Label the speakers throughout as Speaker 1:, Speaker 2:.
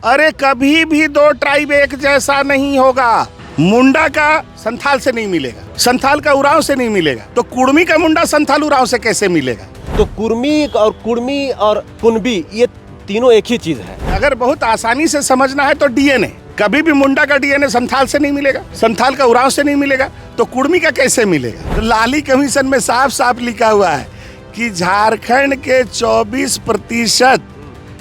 Speaker 1: अरे कभी भी दो ट्राइब एक जैसा नहीं होगा। मुंडा का संथाल से नहीं मिलेगा, संथाल का उरांव से नहीं मिलेगा, तो कुड़मी का मुंडा संथाल उरांव से कैसे मिलेगा?
Speaker 2: तो कुड़मी और कुनबी ये तीनों एक ही चीज है।
Speaker 1: अगर बहुत आसानी से समझना है तो डीएनए, कभी भी मुंडा का डीएनए संथाल से नहीं मिलेगा, संथाल का उरांव से नहीं मिलेगा, तो कुड़मी का कैसे मिलेगा? तो लाली कमीशन में साफ साफ लिखा हुआ है कि झारखंड के 24%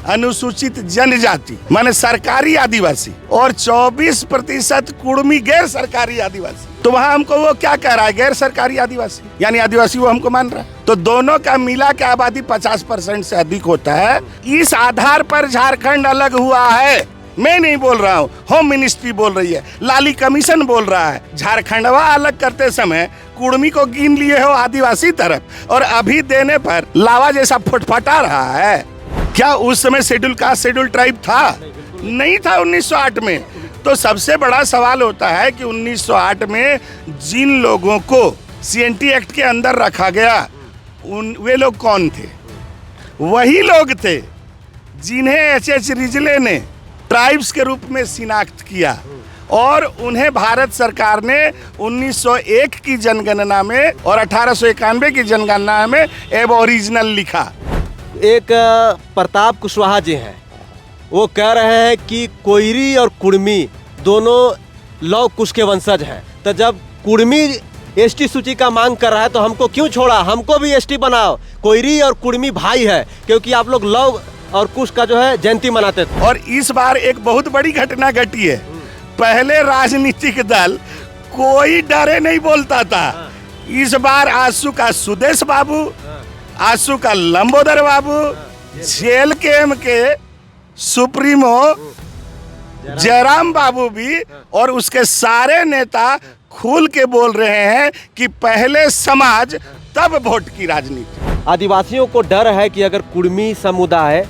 Speaker 1: अनुसूचित जनजाति माने सरकारी आदिवासी और 24% कुड़मी गैर सरकारी आदिवासी। तो वहाँ हमको वो क्या कह रहा है? गैर सरकारी आदिवासी, यानी आदिवासी वो हमको मान रहा है। तो दोनों का मिला के आबादी 50% से अधिक होता है। इस आधार पर झारखंड अलग हुआ है। मैं नहीं बोल रहा हूँ, होम मिनिस्ट्री बोल रही है, लाली कमीशन बोल रहा है। झारखंडवा अलग करते समय कुड़मी को गिन लिए हो आदिवासी तरफ, और अभी देने पर लावा जैसा फुटफटा रहा है। क्या उस समय शेड्यूल कास्ट शेड्यूल ट्राइब था? नहीं था 1908 में। तो सबसे बड़ा सवाल होता है कि 1908 में जिन लोगों को सीएनटी एक्ट के अंदर रखा गया वे लोग कौन थे? वही लोग थे जिन्हें एच.एच. रिजले ने ट्राइब्स के रूप में शिनाख्त किया, और उन्हें भारत सरकार ने 1901 की जनगणना में और 1891 की जनगणना में एबोरिजिनल लिखा।
Speaker 2: एक प्रताप कुशवाहा जी हैं, वो कह रहे हैं कि कोयरी और कुड़मी दोनों लौह कुश के वंशज हैं। तो जब कुड़मी एसटी सूची का मांग कर रहा है तो हमको क्यों छोड़ा? हमको भी एसटी बनाओ। कोयरी और कुड़मी भाई है, क्योंकि आप लोग लौह और कुश का जो है जयंती मनाते थे।
Speaker 1: और इस बार एक बहुत बड़ी घटना घटी है। पहले राजनीतिक दल कोई डरे नहीं बोलता था। इस बार आंसू का सुदेश बाबू, आंसू का लंबोदर बाबू, जेल के सुप्रीमो जयराम बाबू भी और उसके सारे नेता खुल के बोल रहे हैं कि पहले समाज तब वोट की राजनीति।
Speaker 2: आदिवासियों को डर है कि अगर कुड़मी समुदाय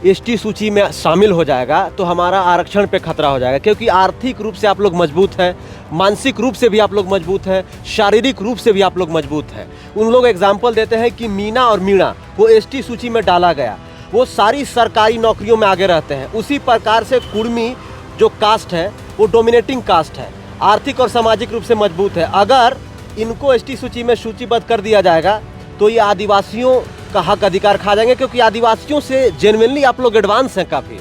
Speaker 2: एसटी सूची में शामिल हो जाएगा तो हमारा आरक्षण पे खतरा हो जाएगा, क्योंकि आर्थिक रूप से आप लोग मजबूत हैं, मानसिक रूप से भी आप लोग मजबूत हैं, शारीरिक रूप से भी आप लोग मजबूत हैं। उन लोग एग्जाम्पल देते हैं कि मीना और मीणा वो एसटी सूची में डाला गया, वो सारी सरकारी नौकरियों में आगे रहते हैं। उसी प्रकार से कुड़मी जो कास्ट है वो डोमिनेटिंग कास्ट है, आर्थिक और सामाजिक रूप से मजबूत है। अगर इनको एसटी सूची में सूचीबद्ध कर दिया जाएगा तो ये आदिवासियों का हक अधिकार खा जाएंगे, क्योंकि आदिवासियों से जेन्युइनली आप लोग एडवांस हैं काफी।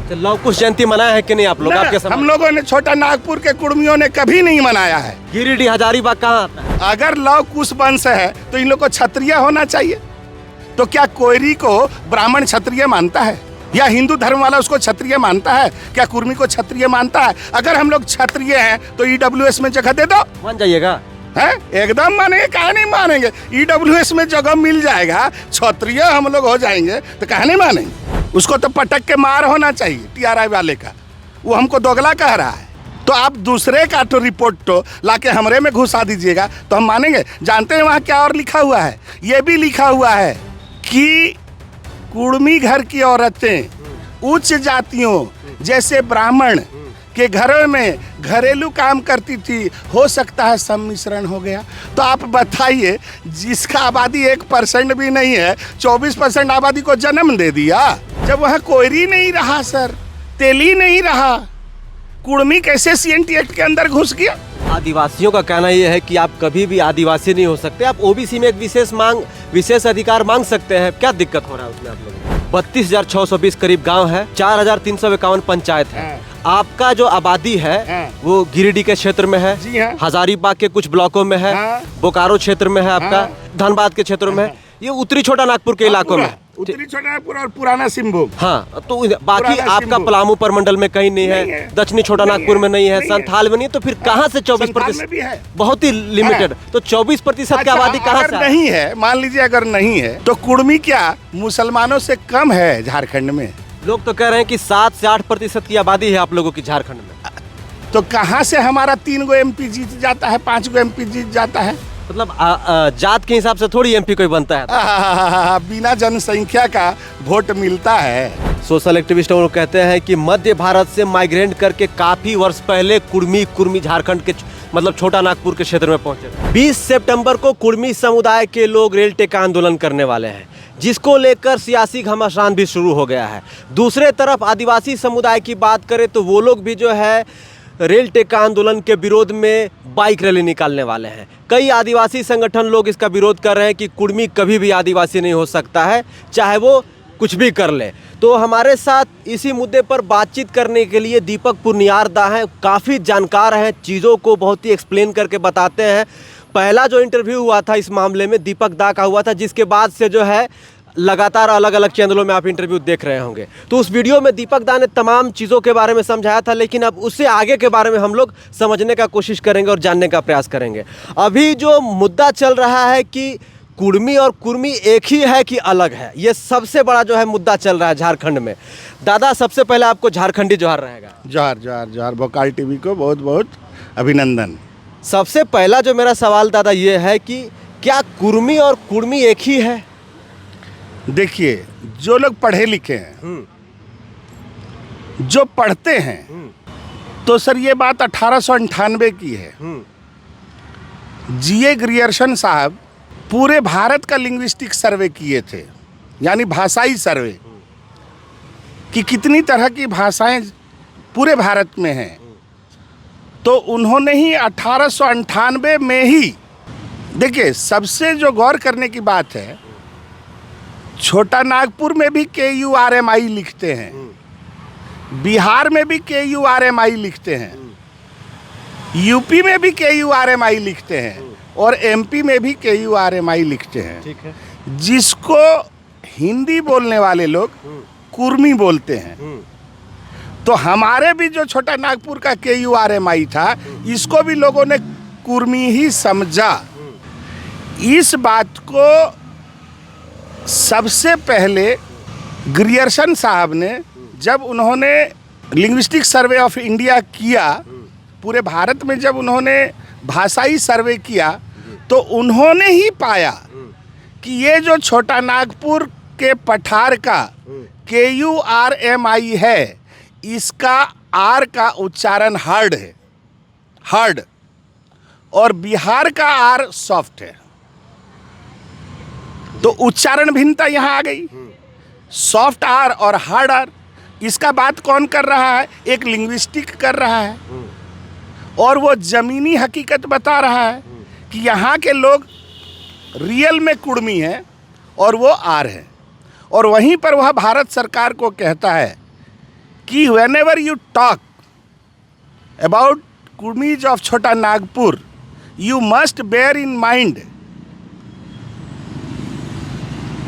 Speaker 2: तो लौह कुश जयंती मनाया है कि नहीं आप लोग? आपके
Speaker 1: हम लोगों ने छोटा नागपुर के कुड़मियों ने कभी नहीं मनाया है।
Speaker 2: गिरिडीह हजारीबाग कहाँ आता है?
Speaker 1: अगर लौह कुश वंश है तो इन लोग को क्षत्रिय होना चाहिए। तो क्या कोयरी को ब्राह्मण क्षत्रिय मानता है, या हिंदू धर्म वाला उसको क्षत्रिय मानता है? क्या कुर्मी को क्षत्रिय मानता है? अगर हम लोग क्षत्रिय हैं तो ईडब्ल्यूएस में जगह दे दो।
Speaker 2: मान जाइएगा?
Speaker 1: है एकदम मानेंगे, काहे नहीं मानेंगे? ईडब्ल्यूएस में जगह मिल जाएगा, क्षत्रिय हम लोग हो जाएंगे, तो काहे नहीं मानेंगे? उसको तो पटक के मार होना चाहिए टीआरआई वाले का। वो हमको दोगला कह रहा है। तो आप दूसरे का तो रिपोर्ट तो लाके हमरे में घुसा दीजिएगा तो हम मानेंगे? जानते हैं वहाँ क्या और लिखा हुआ है? ये भी लिखा हुआ है कि कुड़मी घर की औरतें उच्च जातियों जैसे ब्राह्मण के घरों में घरेलू काम करती थी, हो सकता है सम्मिश्रण हो गया। तो आप बताइए, जिसका आबादी 1% भी नहीं है, 24% आबादी को जन्म दे दिया। जब वहाँ कोयरी नहीं रहा सर, तेली नहीं रहा, कुड़मी कैसे सीएनटी एक्ट के अंदर घुस गया?
Speaker 2: आदिवासियों का कहना यह है कि आप कभी भी आदिवासी नहीं हो सकते, आप ओबीसी में एक विशेष अधिकार मांग सकते हैं। क्या दिक्कत हो रहा है उसमें आप लोगों को? 32,620 करीब गांव है, 4,351 पंचायत है। आपका जो आबादी है वो गिरिडीह के क्षेत्र में है, हजारीबाग के कुछ ब्लॉकों में है, बोकारो क्षेत्र में है, आपका धनबाद के क्षेत्रों में है, ये उत्तरी छोटा नागपुर के इलाकों में,
Speaker 1: उत्तरी छोटा नागपुर और पुराना सिंहभूम।
Speaker 2: हाँ, तो बाकी आपका पलामू प्रमंडल में कहीं नहीं है, दक्षिणी छोटा नागपुर में नहीं है, संथाल में नहीं, तो फिर कहाँ से 24%? बहुत ही लिमिटेड। तो 24% की आबादी कहाँ से
Speaker 1: नहीं है? मान लीजिए अगर नहीं है तो कुड़मी क्या मुसलमानों से कम है झारखंड में?
Speaker 2: लोग तो कह रहे हैं कि 7 से 8% की आबादी है आप लोगों की झारखंड में।
Speaker 1: तो कहाँ से हमारा 3 गो एमपी जीत जाता है, 5 गो एमपी जीत जाता है?
Speaker 2: मतलब जात के हिसाब से थोड़ी एमपी कोई बनता है।
Speaker 1: बिना जनसंख्या का वोट मिलता है।
Speaker 2: सोशल एक्टिविस्ट लोग कहते हैं कि मध्य भारत से माइग्रेट करके काफ़ी वर्ष पहले कुर्मी झारखंड के मतलब छोटा नागपुर के क्षेत्र में पहुंचे। 20 सितंबर को कुर्मी समुदाय के लोग रेल टेका आंदोलन करने वाले हैं, जिसको लेकर सियासी घमासान भी शुरू हो गया है। दूसरे तरफ आदिवासी समुदाय की बात करें तो वो लोग भी जो है रेल टेका आंदोलन के विरोध में बाइक रैली निकालने वाले हैं। कई आदिवासी संगठन लोग इसका विरोध कर रहे हैं कि कुर्मी कभी भी आदिवासी नहीं हो सकता है, चाहे वो कुछ भी कर ले। तो हमारे साथ इसी मुद्दे पर बातचीत करने के लिए दीपक पुनियार दा हैं, काफ़ी जानकार हैं, चीज़ों को बहुत ही एक्सप्लेन करके बताते हैं। पहला जो इंटरव्यू हुआ था इस मामले में दीपक दा का हुआ था, जिसके बाद से जो है लगातार अलग अलग चैनलों में आप इंटरव्यू देख रहे होंगे। तो उस वीडियो में दीपक दा ने तमाम चीज़ों के बारे में समझाया था, लेकिन अब उससे आगे के बारे में हम लोग समझने का कोशिश करेंगे और जानने का प्रयास करेंगे। अभी जो मुद्दा चल रहा है कि कुर्मी और कुर्मी एक ही है कि अलग है, ये सबसे बड़ा जो है मुद्दा चल रहा है झारखंड में। दादा, सबसे पहले आपको झारखंडी जोहार रहेगा।
Speaker 1: जोहार जोहार जोहार। भोकाल टीवी को बहुत बहुत अभिनंदन।
Speaker 2: सबसे पहला जो मेरा सवाल दादा ये है कि क्या कुर्मी और कुर्मी एक ही है?
Speaker 1: देखिए, जो लोग पढ़े लिखे हैं, जो पढ़ते हैं, तो सर ये बात 1898 की है। जीए ग्रियर्सन साहब पूरे भारत का लिंग्विस्टिक सर्वे किए थे, यानी भाषाई सर्वे कि कितनी तरह की भाषाएं पूरे भारत में हैं। तो उन्होंने ही 1898 में ही, देखिए सबसे जो गौर करने की बात है, छोटा नागपुर में भी KURMI लिखते हैं, बिहार में भी KURMI लिखते हैं, यूपी में भी KURMI लिखते हैं और MP में भी KURMI लिखते हैं।
Speaker 2: ठीक है।
Speaker 1: जिसको हिंदी बोलने वाले लोग कुर्मी बोलते हैं। तो हमारे भी जो छोटा नागपुर का KURMI था, इसको भी लोगों ने कुर्मी ही समझा। इस बात को सबसे पहले ग्रियर्सन साहब ने, जब उन्होंने लिंग्विस्टिक सर्वे ऑफ इंडिया किया, पूरे भारत में जब उन्होंने भाषाई सर्वे किया, तो उन्होंने ही पाया कि ये जो छोटा नागपुर के पठार का KURMI है, इसका आर का उच्चारण हार्ड है, हार्ड, और बिहार का आर सॉफ्ट है। तो उच्चारण भिन्नता यहाँ आ गई, सॉफ्ट आर और हार्ड आर। इसका बात कौन कर रहा है? एक लिंग्विस्टिक कर रहा है, और वो जमीनी हकीकत बता रहा है कि यहाँ के लोग रियल में कुर्मी हैं और वो आर है। और वहीं पर वह भारत सरकार को कहता है कि whenever you talk about Kurmis of Chota Nagpur, you must bear in mind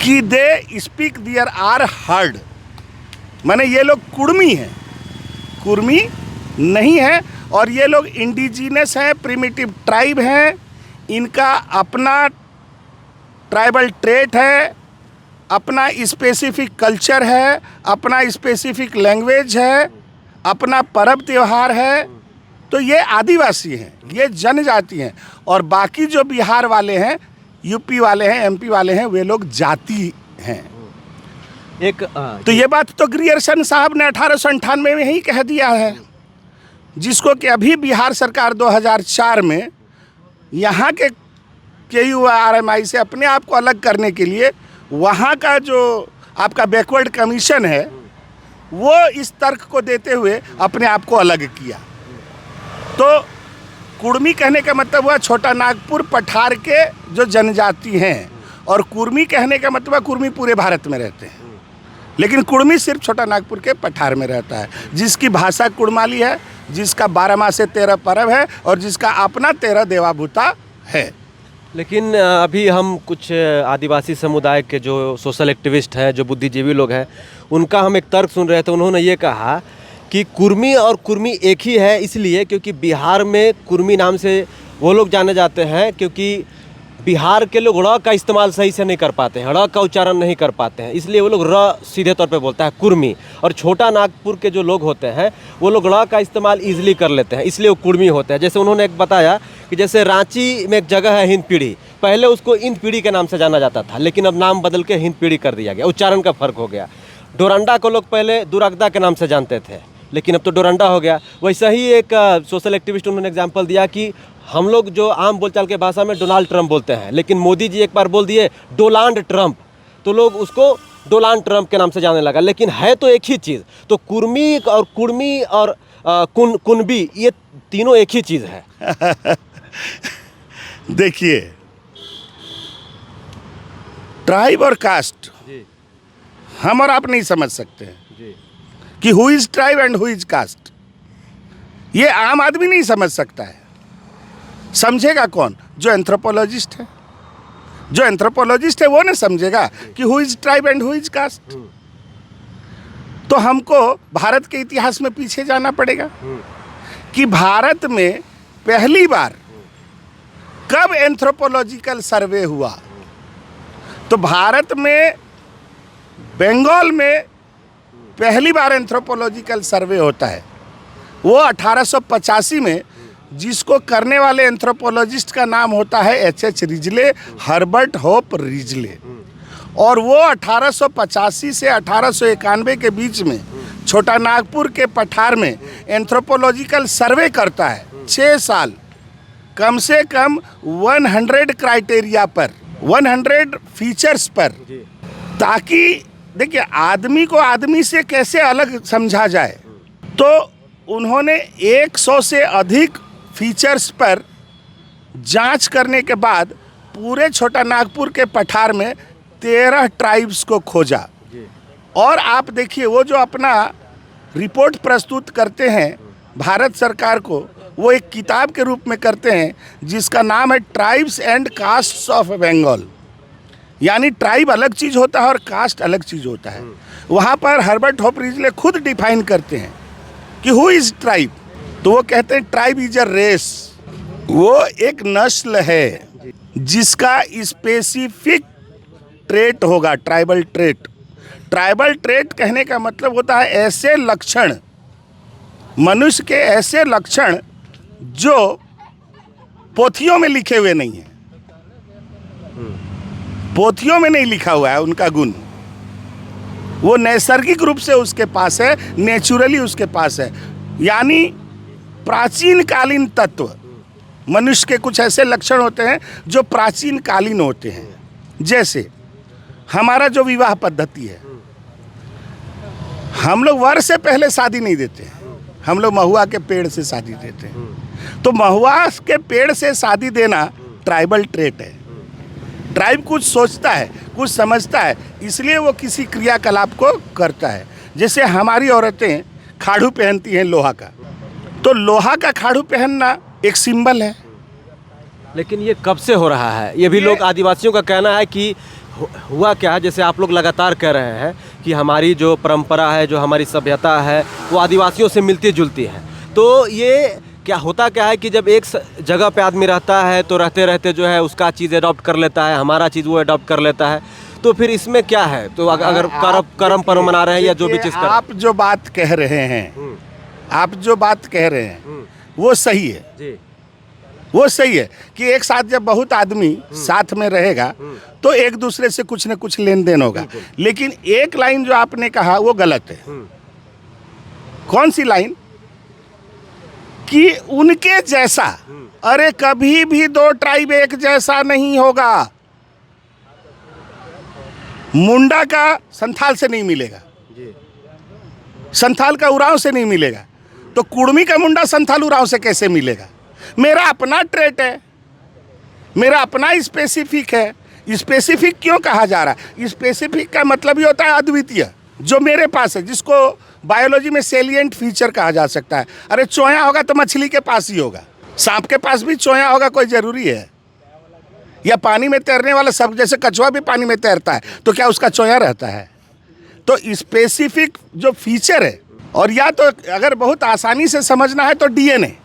Speaker 1: कि they speak they're are hard. माने ये लोग कुर्मी हैं, कुर्मी नहीं है, और ये लोग इंडिजिनस हैं, प्रिमिटिव ट्राइब हैं, इनका अपना ट्राइबल ट्रेट है, अपना स्पेसिफिक कल्चर है, अपना स्पेसिफिक लैंग्वेज है, अपना पर्व त्यौहार है। तो ये आदिवासी हैं, ये जनजाति हैं, और बाकी जो बिहार वाले हैं, यूपी वाले हैं, MP वाले हैं, वे लोग जाति हैं। तो ये बात तो ग्रियर्सन साहब ने 1898 में ही कह दिया है, जिसको कि अभी बिहार सरकार 2004 में यहाँ के KURMI से अपने आप को अलग करने के लिए वहाँ का जो आपका बैकवर्ड कमीशन है, वो इस तर्क को देते हुए अपने आप को अलग किया। तो कुर्मी कहने का मतलब हुआ छोटा नागपुर पठार के जो जनजाति हैं, और कुर्मी कहने का मतलब कुर्मी पूरे भारत में रहते हैं, लेकिन कुर्मी सिर्फ छोटा नागपुर के पठार में रहता है, जिसकी भाषा कुड़माली है, जिसका 12 माह से 13 पर्व है, और जिसका अपना 13 देवाभूता है।
Speaker 2: लेकिन अभी हम कुछ आदिवासी समुदाय के जो सोशल एक्टिविस्ट हैं, जो बुद्धिजीवी लोग हैं, उनका हम एक तर्क सुन रहे थे। उन्होंने ये कहा कि कुर्मी और कुर्मी एक ही है, इसलिए क्योंकि बिहार में कुर्मी नाम से वो लोग जाने जाते हैं, क्योंकि बिहार के लोग र का इस्तेमाल सही से नहीं कर पाते हैं, र का उच्चारण नहीं कर पाते हैं, इसलिए वो लोग र सीधे तौर पे बोलता है कुर्मी। और छोटा नागपुर के जो लोग होते हैं, वो लोग र का इस्तेमाल ईजिली कर लेते हैं, इसलिए वो कुर्मी होते हैं। जैसे उन्होंने एक बताया कि जैसे रांची में एक जगह है हिंदपीढ़ी, पहले उसको इंदपीढ़ी के नाम से जाना जाता था, लेकिन अब नाम बदल के हिंदपीढ़ी कर दिया गया, उच्चारण का फ़र्क हो गया। डोरंडा को लोग पहले दुरगदा के नाम से जानते थे, लेकिन अब तो डोरंडा हो गया। वैसा ही एक सोशल एक्टिविस्ट उन्होंने एग्जाम्पल दिया कि हम लोग जो आम बोलचाल के भाषा में डोनाल्ड ट्रंप बोलते हैं, लेकिन मोदी जी एक बार बोल दिए डोनाल्ड ट्रंप, तो लोग उसको डोनाल्ड ट्रंप के नाम से जानने लगा। लेकिन है तो एक ही चीज़। तो कुर्मी और कुनबी ये तीनों एक ही चीज़ है।
Speaker 1: देखिए, ट्राइब और कास्ट
Speaker 2: जी
Speaker 1: हम और आप नहीं समझ सकते हैं
Speaker 2: जी
Speaker 1: कि who is tribe and who is caste. ये आम आदमी नहीं समझ सकता है। समझेगा कौन? जो एंथ्रोपोलॉजिस्ट है। जो एंथ्रोपोलॉजिस्ट है वो ना समझेगा कि who is tribe and who is caste. तो हमको भारत के इतिहास में पीछे जाना पड़ेगा कि भारत में पहली बार कब एंथ्रोपोलॉजिकल सर्वे हुआ। तो भारत में बंगाल में पहली बार एंथ्रोपोलॉजिकल सर्वे होता है। वो 1885 में, जिसको करने वाले एंथ्रोपोलॉजिस्ट का नाम होता है H.H. Risley, Herbert hope Risley. और वो 1885 से 1891 के बीच में छोटा नागपुर के पठार में एंथ्रोपोलॉजिकल सर्वे करता है। 6 साल, कम से कम 100 क्राइटेरिया पर, 100 फीचर्स पर, ताकि देखिए आदमी को आदमी से कैसे अलग समझा जाए। तो उन्होंने 100 से अधिक फीचर्स पर जांच करने के बाद पूरे छोटा नागपुर के पठार में 13 ट्राइब्स को खोजा। और आप देखिए वो जो अपना रिपोर्ट प्रस्तुत करते हैं भारत सरकार को, वो एक किताब के रूप में करते हैं जिसका नाम है tribes and castes of Bengal. यानी ट्राइब अलग चीज़ होता है और कास्ट अलग चीज़ होता है। वहाँ पर हर्बर्ट होप रिजले खुद डिफाइन करते हैं कि हु इज़ ट्राइब। तो वो कहते हैं ट्राइब इज अ रेस। वो एक नस्ल है जिसका स्पेसिफिक ट्रेट होगा, ट्राइबल ट्रेट। ट्राइबल ट्रेट कहने का मतलब होता है ऐसे लक्षण, मनुष्य के ऐसे लक्षण जो पोथियों में लिखे हुए नहीं हैं। पोथियों में नहीं लिखा हुआ है उनका गुण, वो नैसर्गिक रूप से उसके पास है, नेचुरली उसके पास है। यानी प्राचीन कालीन तत्व, मनुष्य के कुछ ऐसे लक्षण होते हैं जो प्राचीन कालीन होते हैं। जैसे हमारा जो विवाह पद्धति है, हम लोग वर से पहले शादी नहीं देते हैं, हम लोग महुआ के पेड़ से शादी देते हैं। तो महुआ के पेड़ से शादी देना ट्राइबल ट्रेट है। ट्राइब कुछ सोचता है, कुछ समझता है, इसलिए वो किसी क्रियाकलाप को करता है। जैसे हमारी औरतें खाड़ू पहनती हैं लोहा का, तो लोहा का खाड़ू पहनना एक सिंबल है।
Speaker 2: लेकिन ये कब से हो रहा है? ये भी लोग आदिवासियों का कहना है कि हुआ क्या है, जैसे आप लोग लगातार कह रहे हैं कि हमारी जो परंपरा है, जो हमारी सभ्यता है, वो आदिवासियों से मिलती जुलती है। तो ये क्या होता क्या है कि जब एक जगह पे आदमी रहता है तो रहते रहते जो है उसका चीज़ अडॉप्ट कर लेता है, हमारा चीज़ वो अडॉप्ट कर लेता है। तो फिर इसमें क्या है? तो अगर कर्म पर्व मना रहे हैं या जो भी चीज़
Speaker 1: आप जो बात कह रहे हैं, आप जो बात कह रहे हैं वो सही है
Speaker 2: जी।
Speaker 1: वो सही है कि एक साथ जब बहुत आदमी साथ में रहेगा तो एक दूसरे से कुछ न कुछ लेन देन होगा। लेकिन एक लाइन जो आपने कहा वो गलत है। कौन सी लाइन? कि उनके जैसा, अरे कभी भी 2 ट्राइब एक जैसा नहीं होगा। मुंडा का संथाल से नहीं मिलेगा, संथाल का उरांव से नहीं मिलेगा, तो कुर्मी का मुंडा संथाल उरांव से कैसे मिलेगा? मेरा अपना ट्रेट है, मेरा अपना स्पेसिफिक है। स्पेसिफिक क्यों कहा जा रहा है? स्पेसिफिक का मतलब ये होता है अद्वितीय, जो मेरे पास है, जिसको बायोलॉजी में सेलिएंट फीचर कहा जा सकता है। अरे चोया होगा तो मछली के पास ही होगा, सांप के पास भी चोया होगा, कोई ज़रूरी है? या पानी में तैरने वाला सब, जैसे कछुआ भी पानी में तैरता है, तो क्या उसका चोया रहता है? तो स्पेसिफिक जो फीचर है, और या तो अगर बहुत आसानी से समझना है तो डीएनए।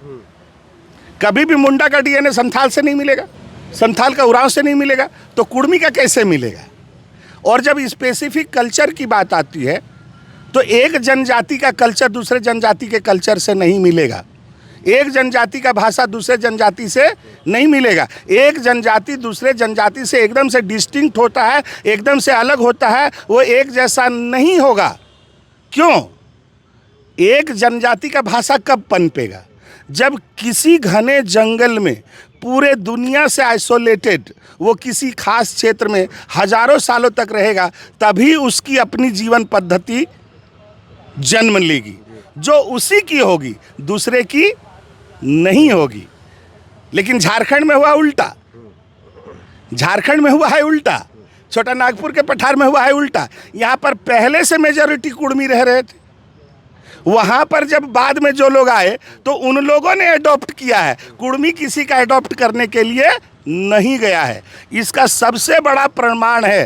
Speaker 1: कभी भी मुंडा का डीएनए संथाल से नहीं मिलेगा, संथाल का उरांव से नहीं मिलेगा, तो कुर्मी का कैसे मिलेगा? और जब स्पेसिफिक कल्चर की बात आती है तो एक जनजाति का कल्चर दूसरे जनजाति के कल्चर से नहीं मिलेगा। एक जनजाति का भाषा दूसरे जनजाति से नहीं मिलेगा। एक जनजाति दूसरे जनजाति से एकदम से डिस्टिंक्ट होता है, एकदम से अलग होता है, वो एक जैसा नहीं होगा। क्यों? एक जनजाति का भाषा कब पनपेगा? जब किसी घने जंगल में पूरे दुनिया से आइसोलेटेड वो किसी खास क्षेत्र में हजारों सालों तक रहेगा, तभी उसकी अपनी जीवन पद्धति जन्म लेगी, जो उसी की होगी, दूसरे की नहीं होगी। लेकिन झारखंड में हुआ उल्टा। झारखंड में हुआ है उल्टा, छोटा नागपुर के पठार में हुआ है उल्टा। यहाँ पर पहले से मेजॉरिटी कुर्मी रह रहे थे, वहाँ पर जब बाद में जो लोग आए तो उन लोगों ने अडॉप्ट किया है। कुर्मी किसी का अडॉप्ट करने के लिए नहीं गया है। इसका सबसे बड़ा प्रमाण है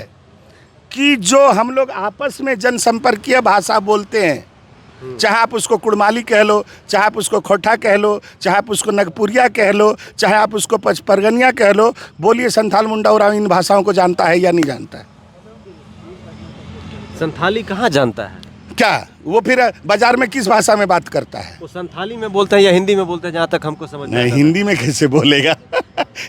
Speaker 1: कि जो हम लोग आपस में जनसंपर्कीय भाषा बोलते हैं, चाहे आप उसको कुड़माली कह लो, चाहे आप उसको खोटा कह लो, चाहे आप उसको नगपुरिया कह लो, चाहे आप उसको पचपरगनिया कह लो, बोलिए संथाल मुंडा उरांव इन भाषाओं को जानता है या नहीं जानता है?
Speaker 2: संथाली कहाँ जानता है?
Speaker 1: क्या वो फिर बाजार में किस भाषा में बात करता है?
Speaker 2: वो संथाली में बोलते हैं या हिंदी में बोलते हैं, जहाँ तक हमको समझ में
Speaker 1: नहीं,
Speaker 2: आता है।
Speaker 1: हिंदी में कैसे बोलेगा?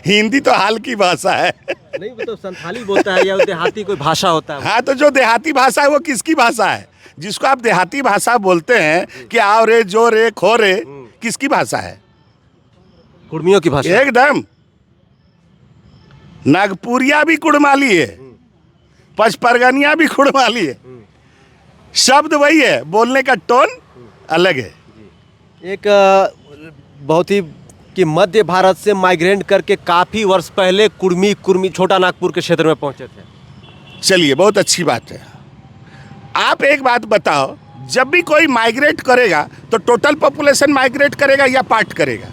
Speaker 1: हिंदी तो हाल की भाषा है।
Speaker 2: नहीं, वो तो संथाली बोलता है या देहाती कोई भाषा होता है।
Speaker 1: हाँ, तो जो देहाती भाषा है वो किसकी भाषा है? जिसको आप देहाती भाषा बोलते हैं कि आओ रे, जो रे, खो रे, किसकी भाषा है?
Speaker 2: कुर्मियों की भाषा।
Speaker 1: एकदम। नागपुरिया भी कुड़माली है, पचपरगनिया भी कुड़माली है, शब्द वही है, बोलने का टोन अलग है।
Speaker 2: एक बहुत ही कि मध्य भारत से माइग्रेट करके काफ़ी वर्ष पहले कुर्मी छोटा नागपुर के क्षेत्र में पहुंचे थे।
Speaker 1: चलिए, बहुत अच्छी बात है। आप एक बात बताओ, जब भी कोई माइग्रेट करेगा तो टोटल पॉपुलेशन माइग्रेट करेगा या पार्ट करेगा?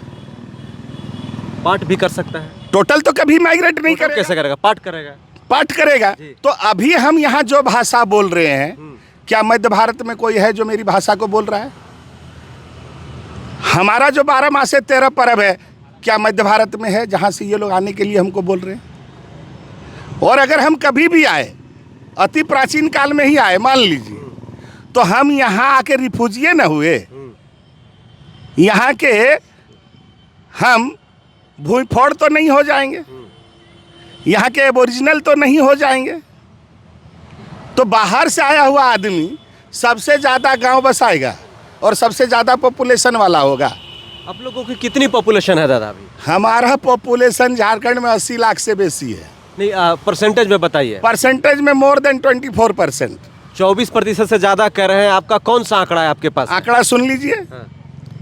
Speaker 2: पार्ट भी कर सकता है।
Speaker 1: टोटल तो कभी माइग्रेट नहीं
Speaker 2: टोटल
Speaker 1: करेगा।
Speaker 2: कैसे करेगा? पार्ट करेगा।
Speaker 1: पार्ट करेगा।
Speaker 2: जी।
Speaker 1: तो अभी हम यहाँ जो भाषा बोल रहे हैं, क्या मध्य भारत में कोई है जो मेरी भाषा को बोल रहा है? हमारा जो 12 मासे 13 परब है, क्या मध्य भारत में है जहाँ से ये लोग आने के लिए हमको बोल रहे हैं? और अगर हम कभी भी आए, अति प्राचीन काल में ही आए मान लीजिए, तो हम यहाँ आके रिफ्यूजिए न हुए, यहाँ के हम भूमिफोड़ तो नहीं हो जाएंगे, यहाँ के एबोरिजिनल तो नहीं हो जाएंगे? तो बाहर से आया हुआ आदमी सबसे ज़्यादा गांव बसाएगा और सबसे ज़्यादा पॉपुलेशन वाला होगा।
Speaker 2: आप लोगों की कितनी पॉपुलेशन है दादा अभी?
Speaker 1: हमारा पॉपुलेशन झारखंड में 80 लाख से बेसी है।
Speaker 2: नहीं, परसेंटेज में बताइए।
Speaker 1: परसेंटेज में मोर देन 24%।
Speaker 2: 24% से ज़्यादा कह रहे हैं। आपका कौन सा आंकड़ा है आपके पास?
Speaker 1: आंकड़ा सुन लीजिए,
Speaker 2: हाँ।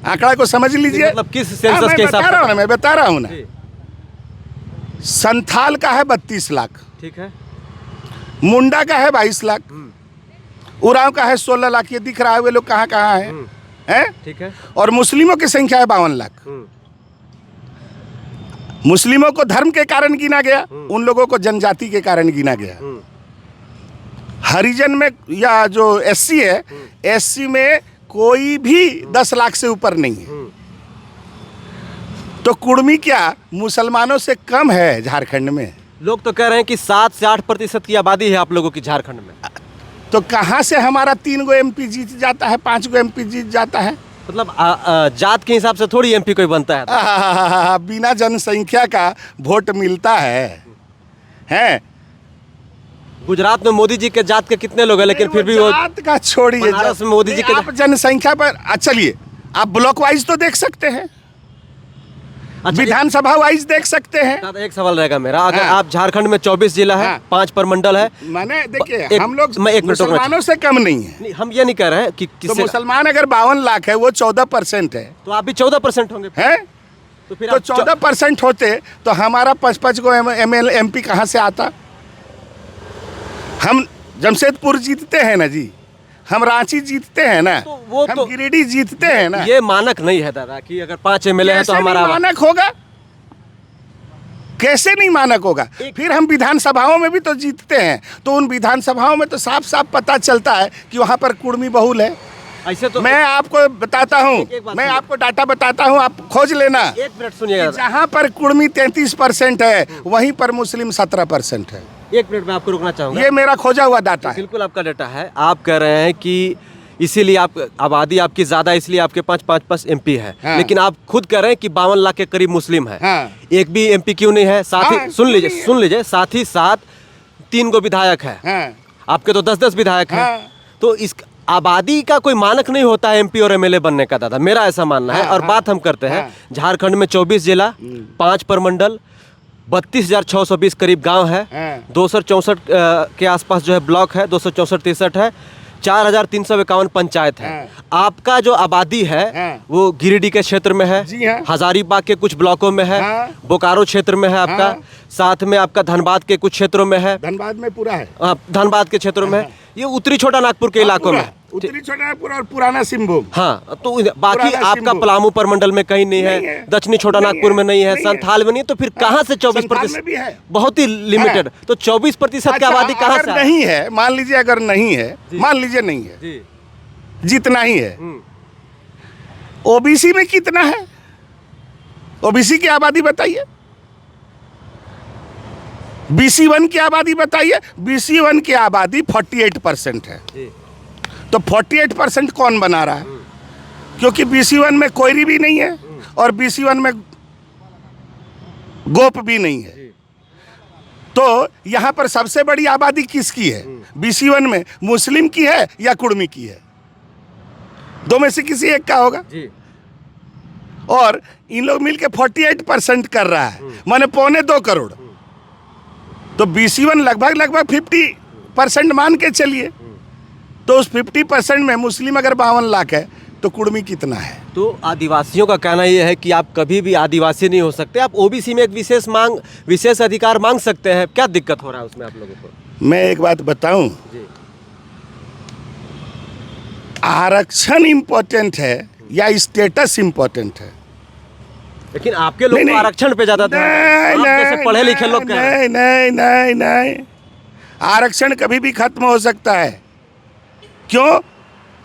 Speaker 1: आंकड़ा को समझ लीजिए।
Speaker 2: मतलब किस सेंसस के हिसाब से?
Speaker 1: मैं बता रहा हूँ ना।
Speaker 2: जी,
Speaker 1: संथाल का है 32 लाख,
Speaker 2: ठीक है।
Speaker 1: मुंडा का है 22 लाख, उरांव का है 16 लाख। ये दिख रहा है वे लोग कहाँ कहाँ हैं?
Speaker 2: ठीक है।
Speaker 1: और मुस्लिमों की संख्या है 52 लाख। मुस्लिमों को धर्म के कारण गिना गया, उन लोगों को जनजाति के कारण गिना गया। हरिजन में या जो एससी है, एससी में कोई भी 10 लाख से ऊपर नहीं है। तो कुर्मी क्या मुसलमानों से कम है झारखंड में?
Speaker 2: लोग तो कह रहे हैं कि 7 से 8% की आबादी है आप लोगों की झारखंड में।
Speaker 1: तो कहाँ से हमारा 3 गो एमपी जीत जाता है, 5 गो एमपी जीत जाता है?
Speaker 2: मतलब जात के हिसाब से थोड़ी एमपी कोई बनता है।
Speaker 1: बिना जनसंख्या का वोट मिलता है?
Speaker 2: गुजरात में मोदी जी के जात के कितने लोग हैं, लेकिन फिर भी वो
Speaker 1: जात का छोड़िए।
Speaker 2: बनारस में मोदी जी के
Speaker 1: आप जनसंख्या पर चलिए, आप ब्लॉक वाइज तो देख सकते हैं,
Speaker 2: अच्छा,
Speaker 1: विधानसभा वाइज देख सकते हैं।
Speaker 2: दादा एक सवाल रहेगा मेरा, अगर
Speaker 1: हाँ।
Speaker 2: आप झारखंड में 24 जिला है,
Speaker 1: हाँ।
Speaker 2: 5 प्रमंडल है,
Speaker 1: माने देखिए,
Speaker 2: एक-
Speaker 1: हम लोग
Speaker 2: मैं एक मिनट रुकना
Speaker 1: मुसलमानों से कम नहीं है।
Speaker 2: नहीं, हम ये नहीं कह रहे हैं कि
Speaker 1: तो
Speaker 2: किससे,
Speaker 1: मुसलमान अगर 52 लाख है, वो 14% है,
Speaker 2: तो आप भी 14% होंगे।
Speaker 1: हैं?
Speaker 2: तो फिर
Speaker 1: तो
Speaker 2: आप
Speaker 1: 14% होते तो हमारा 5-5 गो एमएल एमपी कहाँ से आता? हम जमशेदपुर जीतते हैं ना जी, हम रांची जीतते हैं ना,
Speaker 2: तो वो
Speaker 1: हम
Speaker 2: तो-
Speaker 1: गिरिडीह जीतते हैं ना।
Speaker 2: ये मानक नहीं है दादा कि अगर 5 एमएलए है तो
Speaker 1: कैसे
Speaker 2: हमारा
Speaker 1: नहीं मानक होगा? कैसे नहीं मानक होगा? फिर हम विधानसभाओं में भी तो जीतते हैं, तो उन विधानसभाओं में तो साफ साफ पता चलता है कि वहाँ पर कुर्मी बहुल है।
Speaker 2: ऐसे तो
Speaker 1: मैं आपको बताता हूँ,
Speaker 2: एक बात
Speaker 1: मैं
Speaker 2: सुनिए।
Speaker 1: आपको डाटा बताता हूँ, आप खोज लेना।
Speaker 2: 1 मिनट सुनिएगा।
Speaker 1: जहाँ पर कुर्मी 33% है, वहीं पर मुस्लिम 17% है।
Speaker 2: 1 मिनट में आपको रुकना चाहूंगा।
Speaker 1: ये मेरा खोजा हुआ डाटा है।
Speaker 2: बिल्कुल आपका डाटा है। आप कह रहे हैं कि इसीलिए आप आबादी आपकी ज्यादा, इसलिए आपके पास 5 एमपी है।
Speaker 1: हाँ।
Speaker 2: लेकिन आप खुद कह रहे हैं कि 52 लाख के करीब मुस्लिम है।
Speaker 1: हाँ।
Speaker 2: एक भी एमपी क्यों नहीं है? साथ
Speaker 1: हाँ,
Speaker 2: ही सुन लीजिए साथ ही साथ 3 गो विधायक है।
Speaker 1: हाँ।
Speaker 2: आपके तो 10-10 विधायक हैं।
Speaker 1: हाँ।
Speaker 2: तो इस आबादी का कोई मानक नहीं होता है एमपी और एमएलए बनने का दादा, मेरा ऐसा मानना है।
Speaker 1: हाँ,
Speaker 2: और
Speaker 1: हाँ,
Speaker 2: बात हम करते हैं
Speaker 1: हाँ।
Speaker 2: झारखंड में 24 जिला, 5 प्रमंडल, 32,620 करीब गांव है,
Speaker 1: हाँ।
Speaker 2: 264 के आसपास जो है ब्लॉक है, 264-63 है, 4,351 पंचायत है।
Speaker 1: हाँ।
Speaker 2: आपका जो आबादी है
Speaker 1: हाँ।
Speaker 2: वो गिरिडीह के क्षेत्र में है,
Speaker 1: जी हाँ।
Speaker 2: हजारीबाग के कुछ ब्लॉकों में है,
Speaker 1: हाँ।
Speaker 2: बोकारो क्षेत्र में है आपका,
Speaker 1: हाँ।
Speaker 2: साथ में आपका धनबाद के कुछ क्षेत्रों में है,
Speaker 1: धनबाद में पूरा है।
Speaker 2: धनबाद के क्षेत्रों में है, ये उत्तरी छोटा नागपुर के इलाकों में।
Speaker 1: उत्तरी छोटानागपुर और पुराना सिंहभूम।
Speaker 2: हाँ, तो बाकी
Speaker 1: पुराना
Speaker 2: आपका
Speaker 1: सिंहभूम।
Speaker 2: पलामू प्रमंडल में कहीं नहीं
Speaker 1: नहीं
Speaker 2: है,
Speaker 1: है।
Speaker 2: दक्षिणी छोटा
Speaker 1: नहीं
Speaker 2: नागपुर
Speaker 1: है।
Speaker 2: में नहीं है,
Speaker 1: नहीं है।
Speaker 2: संथाल में नहीं है, तो फिर कहाँ से 24%
Speaker 1: में भी है।
Speaker 2: बहुत ही लिमिटेड। तो 24% की आबादी कहाँ
Speaker 1: अगर
Speaker 2: से आए?
Speaker 1: नहीं है, मान लीजिए अगर नहीं है, मान लीजिए नहीं है,
Speaker 2: जी।
Speaker 1: जितना ही है, ओबीसी में कितना है? ओबीसी की आबादी बताइए। BC1 की आबादी बताइए। BC1 की आबादी 48% है।
Speaker 2: जी।
Speaker 1: तो 48% कौन बना रहा है? क्योंकि BC1 में कोयरी भी नहीं है और BC1 में गोप भी नहीं है। तो यहां पर सबसे बड़ी आबादी किसकी है? BC1 में मुस्लिम की है या कुर्मी की है? दो में से किसी एक का होगा।
Speaker 2: जी।
Speaker 1: और इन लोग मिलके 48% कर रहा है, माने 2.25 करोड़। तो BC1 लगभग 50% मान के चलिए। तो उस 50% में मुस्लिम अगर 52 लाख है तो कुर्मी कितना है?
Speaker 2: तो आदिवासियों का कहना यह है कि आप कभी भी आदिवासी नहीं हो सकते, आप ओबीसी में एक विशेष अधिकार मांग सकते हैं। क्या दिक्कत हो रहा है उसमें आप लोगों को?
Speaker 1: मैं एक बात बताऊं,
Speaker 2: जी।
Speaker 1: आरक्षण इंपॉर्टेंट है या स्टेटस इंपॉर्टेंट है?
Speaker 2: लेकिन आपके लोग तो आरक्षण पे ज्यादा ध्यान देते हैं। आप जैसे पढ़े लिखे लोग कह रहे हैं।
Speaker 1: नहीं, आरक्षण कभी भी खत्म हो सकता है। क्यों?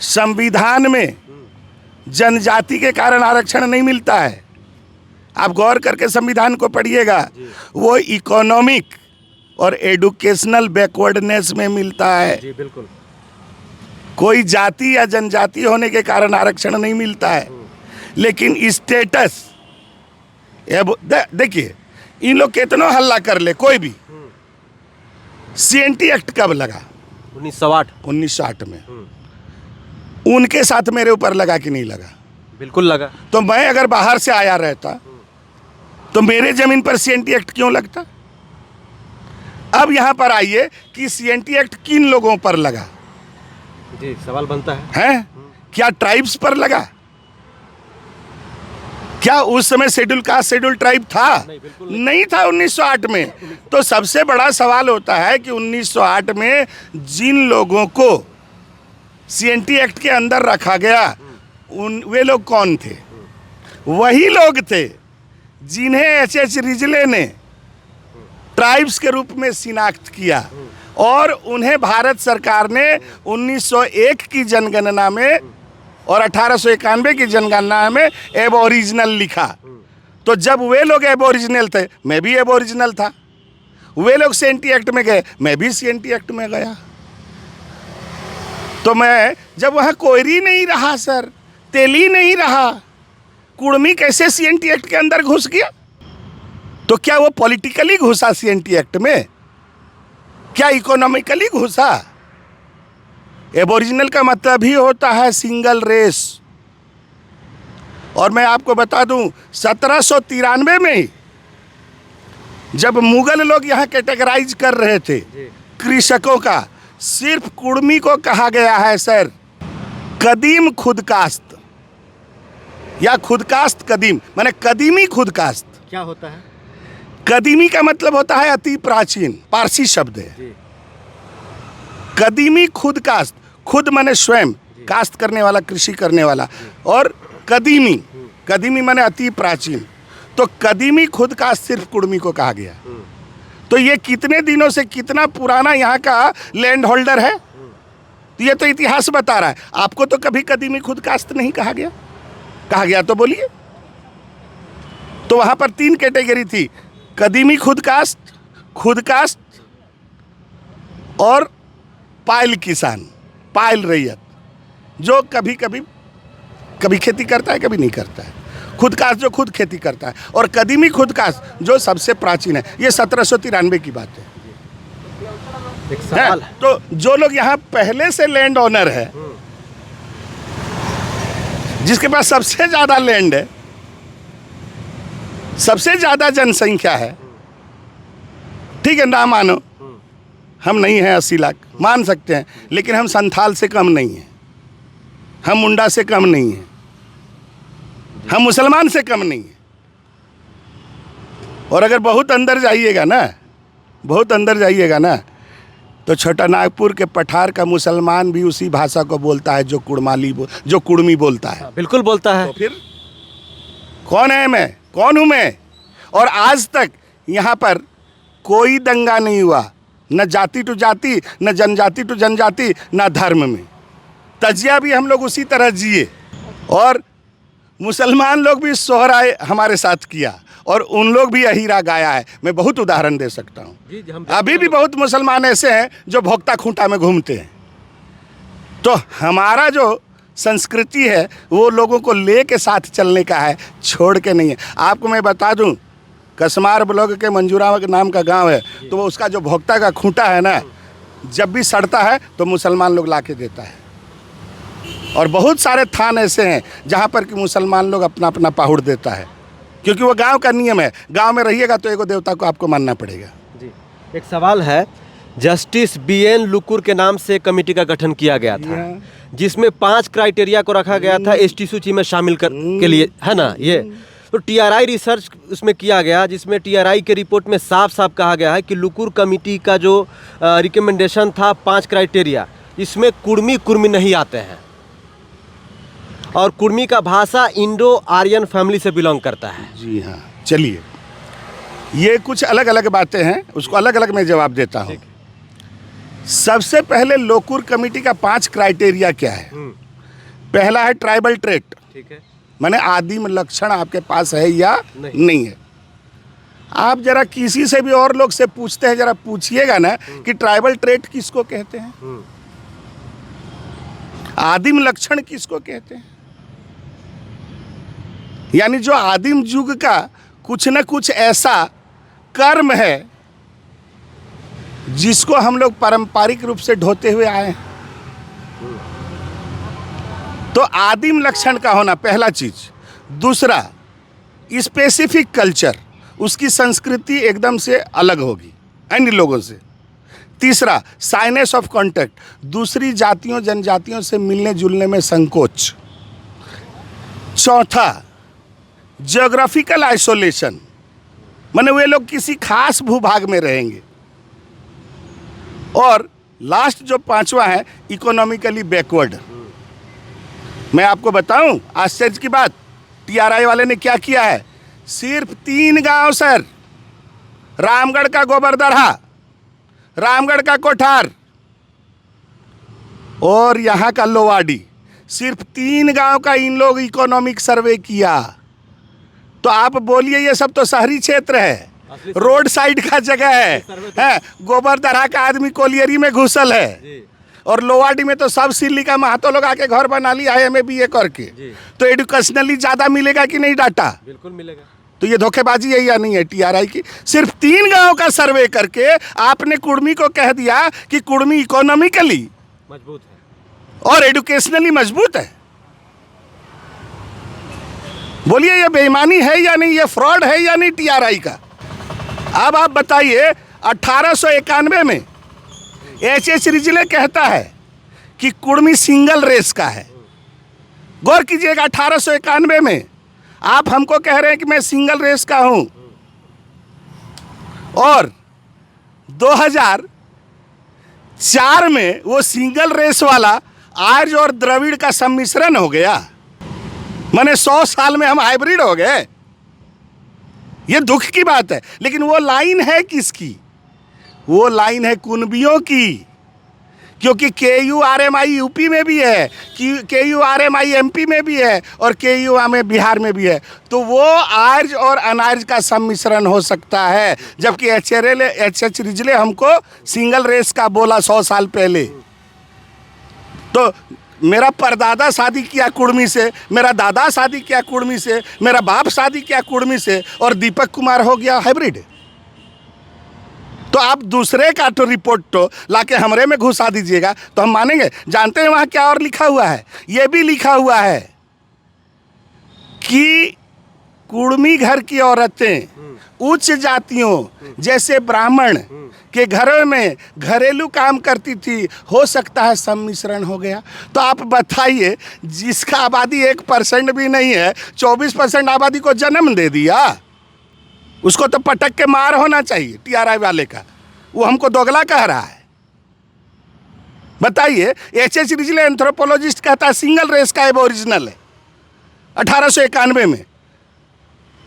Speaker 1: संविधान में जनजाति के कारण आरक्षण नहीं मिलता है। आप गौर करके संविधान को पढ़िएगा, वो इकोनॉमिक और एडुकेशनल बैकवर्डनेस में मिलता है।
Speaker 2: जी बिल्कुल।
Speaker 1: कोई जाति या जनजाति होने के कारण आरक्षण नहीं मिलता है। लेकिन स्टेटस, देखिए इन लोग कितना हल्ला कर ले, कोई भी CNT एक्ट कब लगा?
Speaker 2: 1908
Speaker 1: में। उनके साथ मेरे ऊपर लगा कि नहीं लगा?
Speaker 2: बिल्कुल लगा।
Speaker 1: तो मैं अगर बाहर से आया रहता तो मेरे जमीन पर CNT एक्ट क्यों लगता? अब यहां पर आइए कि CNT एक्ट किन लोगों पर लगा?
Speaker 2: जी, सवाल बनता है।
Speaker 1: हैं? क्या ट्राइब्स पर लगा? क्या उस समय शेड्यूल कास्ट शेड्यूल ट्राइब था?
Speaker 2: नहीं, बिल्कुल
Speaker 1: नहीं था 1908 में। तो सबसे बड़ा सवाल होता है कि 1908 में जिन लोगों को CNT एक्ट के अंदर रखा गया वे लोग कौन थे? वही लोग थे जिन्हें H.H. रिजले ने ट्राइब्स के रूप में शिनाख्त किया और उन्हें भारत सरकार ने 1901 की जनगणना में और 1891 की जनगणना में एबोरिजिनल लिखा। तो जब वे लोग एबोरिजिनल थे, मैं भी एबोरिजिनल था। वे लोग CNT एक्ट में गए, मैं भी CNT एक्ट में गया। तो मैं जब वहाँ कोयरी नहीं रहा सर, तेली नहीं रहा, कुर्मी कैसे CNT एक्ट के अंदर घुस गया? तो क्या वो पॉलिटिकली घुसा CNT एक्ट में? क्या इकोनॉमिकली घुसा? एबोरिजिनल का मतलब ही होता है सिंगल रेस। और मैं आपको बता दूं 1793 में ही जब मुगल लोग यहाँ कैटेगराइज कर रहे थे कृषकों का, सिर्फ कुर्मी को कहा गया है सर कदीम खुदकास्त या खुदकास्त कदीम, माने कदीमी खुदकास्त।
Speaker 2: क्या होता है?
Speaker 1: कदीमी का मतलब होता है अति प्राचीन, पारसी शब्द है। कदीमी खुदकास्त, खुद माने स्वयं, कास्त करने वाला, कृषि करने वाला, और कदीमी माने अति प्राचीन। तो कदीमी खुदकास्त सिर्फ कुर्मी को कहा गया। तो ये कितने दिनों से कितना पुराना यहाँ का लैंड होल्डर है, ये तो इतिहास बता रहा है। आपको तो कभी कदीमी खुदकास्त नहीं कहा गया? कहा गया तो बोलिए। तो वहां पर 3 कैटेगरी थी, कदीमी खुदकास्त और पायल किसान, पायल रैयत। जो कभी कभी कभी खेती करता है, कभी नहीं करता है। खुदकाश जो खुद खेती करता है, और कदीमी खुदकाश जो सबसे प्राचीन है। ये 1793 की बात है।
Speaker 2: एक सवाल
Speaker 1: है? तो जो लोग यहाँ पहले से लैंड ओनर है, जिसके पास सबसे ज्यादा लैंड है, सबसे ज्यादा जनसंख्या है, ठीक है ना मानो, हम नहीं हैं 80 लाख, मान सकते हैं, लेकिन हम संथाल से कम नहीं हैं, हम मुंडा से कम नहीं हैं, हम मुसलमान से कम नहीं हैं। और अगर बहुत अंदर जाइएगा ना, बहुत अंदर जाइएगा ना, तो छोटा नागपुर के पठार का मुसलमान भी उसी भाषा को बोलता है जो जो कुड़मी बोलता है।
Speaker 2: बिल्कुल बोलता है।
Speaker 1: तो फिर कौन है मैं, कौन हूं मैं? और आज तक यहाँ पर कोई दंगा नहीं हुआ, न जाति टू जाति, न जनजाति टू जनजाति, न धर्म में। तजिया भी हम लोग उसी तरह जिए, और मुसलमान लोग भी सोहराए हमारे साथ किया, और उन लोग भी अहीरा गाया है। मैं बहुत उदाहरण दे सकता हूँ। अभी भी बहुत मुसलमान ऐसे हैं जो भोक्ता खूंटा में घूमते हैं। तो हमारा जो संस्कृति है वो लोगों को ले के साथ चलने का है, छोड़ के नहीं है। आपको मैं बता दूं, कसमार ब्लॉक के मंजूरा नाम का गांव है, तो वो उसका जो भोक्ता का खूंटा है ना, जब भी सड़ता है तो मुसलमान लोग ला के देता है। और बहुत सारे थान ऐसे हैं जहाँ पर कि मुसलमान लोग अपना अपना पाहुड़ देता है, क्योंकि वो गांव का नियम है। गांव में रहिएगा तो एगो देवता को आपको मानना पड़ेगा।
Speaker 2: जी, एक सवाल है, जस्टिस BN लुकुर के नाम से कमेटी का गठन किया गया था, जिसमें 5 क्राइटेरिया को रखा गया था ST सूची में शामिल के लिए, है ना। ये तो TRI रिसर्च उसमें किया गया, जिसमें TRI के रिपोर्ट में साफ साफ कहा गया है कि लुकुर कमेटी का जो रिकमेंडेशन था 5 क्राइटेरिया, इसमें कुर्मी नहीं आते हैं, और कुर्मी का भाषा इंडो आर्यन फैमिली से बिलोंग करता है।
Speaker 1: जी हाँ, चलिए, ये कुछ अलग अलग बातें हैं, उसको अलग अलग मैं जवाब देता हूँ। सबसे पहले लोकुर कमेटी का 5 क्राइटेरिया क्या है? पहला है ट्राइबल ट्रेट,
Speaker 2: ठीक है,
Speaker 1: माने आदिम लक्षण आपके पास है या नहीं है। आप जरा किसी से भी और लोग से पूछते हैं, जरा पूछिएगा ना कि ट्राइबल ट्रेट किसको कहते हैं, आदिम लक्षण किसको कहते हैं। यानी जो आदिम युग का कुछ न कुछ ऐसा कर्म है जिसको हम लोग पारंपरिक रूप से ढोते हुए आए हैं। तो आदिम लक्षण का होना पहला चीज। दूसरा, स्पेसिफिक कल्चर, उसकी संस्कृति एकदम से अलग होगी अन्य लोगों से। तीसरा, साइनेस ऑफ कॉन्टैक्ट, दूसरी जातियों जनजातियों से मिलने जुलने में संकोच। चौथा, ज्योग्राफिकल आइसोलेशन, माने वे लोग किसी खास भूभाग में रहेंगे। और लास्ट जो 5वां है, इकोनॉमिकली बैकवर्ड। मैं आपको बताऊं आश्चर्य की बात, TRI वाले ने क्या किया है, सिर्फ 3 गांव सर, रामगढ़ का गोबरदरहा, रामगढ़ का कोठार और यहाँ का लोवाडी, सिर्फ 3 गांव का इन लोग इकोनॉमिक सर्वे किया। तो आप बोलिए ये सब तो शहरी क्षेत्र है, रोड साइड का जगह है, गोबरदरहा का आदमी कोलियरी में घुसल है, और लोवाडी में तो सब सिल्ली का महतो लोग आके घर बना लिया है MA BA करके। तो एडुकेशनली ज्यादा मिलेगा कि नहीं डाटा? बिल्कुल मिलेगा। तो ये धोखेबाजी है या नहीं है TRI की? सिर्फ 3 गांव का सर्वे करके आपने कुर्मी को कह दिया कि कुर्मी इकोनॉमिकली
Speaker 2: मजबूत है
Speaker 1: और एडुकेशनली मजबूत है। बोलिए ये बेईमानी है या नहीं, ये फ्रॉड है या नहीं TRI का? अब आप बताइए, 1891 में H.H. रिजले कहता है कि कुर्मी सिंगल रेस का है। गौर कीजिएगा, 1891 में आप हमको कह रहे हैं कि मैं सिंगल रेस का हूं, और 2004 में वो सिंगल रेस वाला आर्य और द्रविड़ का सम्मिश्रण हो गया। माने 100 साल में हम हाइब्रिड हो गए। ये दुख की बात है। लेकिन वो लाइन है किसकी? वो लाइन है कुनबियों की, क्योंकि KURMI यूपी में भी है, KURMI MP में भी है, और KURMI बिहार में भी है। तो वो आर्य और अनार्य का सम्मिश्रण हो सकता है, जबकि H.H. रिजले हमको सिंगल रेस का बोला 100 साल पहले। तो मेरा परदादा शादी किया कुर्मी से, मेरा दादा शादी किया कुर्मी से, मेरा बाप शादी किया कुर्मी से, और दीपक कुमार हो गया हाइब्रिड। तो आप दूसरे का तो रिपोर्ट तो लाके हमरे में घुसा दीजिएगा तो हम मानेंगे। जानते हैं वहाँ क्या और लिखा हुआ है? ये भी लिखा हुआ है कि कुर्मी घर की औरतें उच्च जातियों जैसे ब्राह्मण के घरों में घरेलू काम करती थी, हो सकता है सम्मिश्रण हो गया। तो आप बताइए, जिसका आबादी 1% भी नहीं है, 24% आबादी को जन्म दे दिया, उसको तो पटक के मार होना चाहिए टीआरआई वाले का। वो हमको दोगला कह रहा है। बताइए, एच.एच. रिजले एंथ्रोपोलॉजिस्ट कहता है सिंगल रेस का एबोरिजिनल है 1891 में,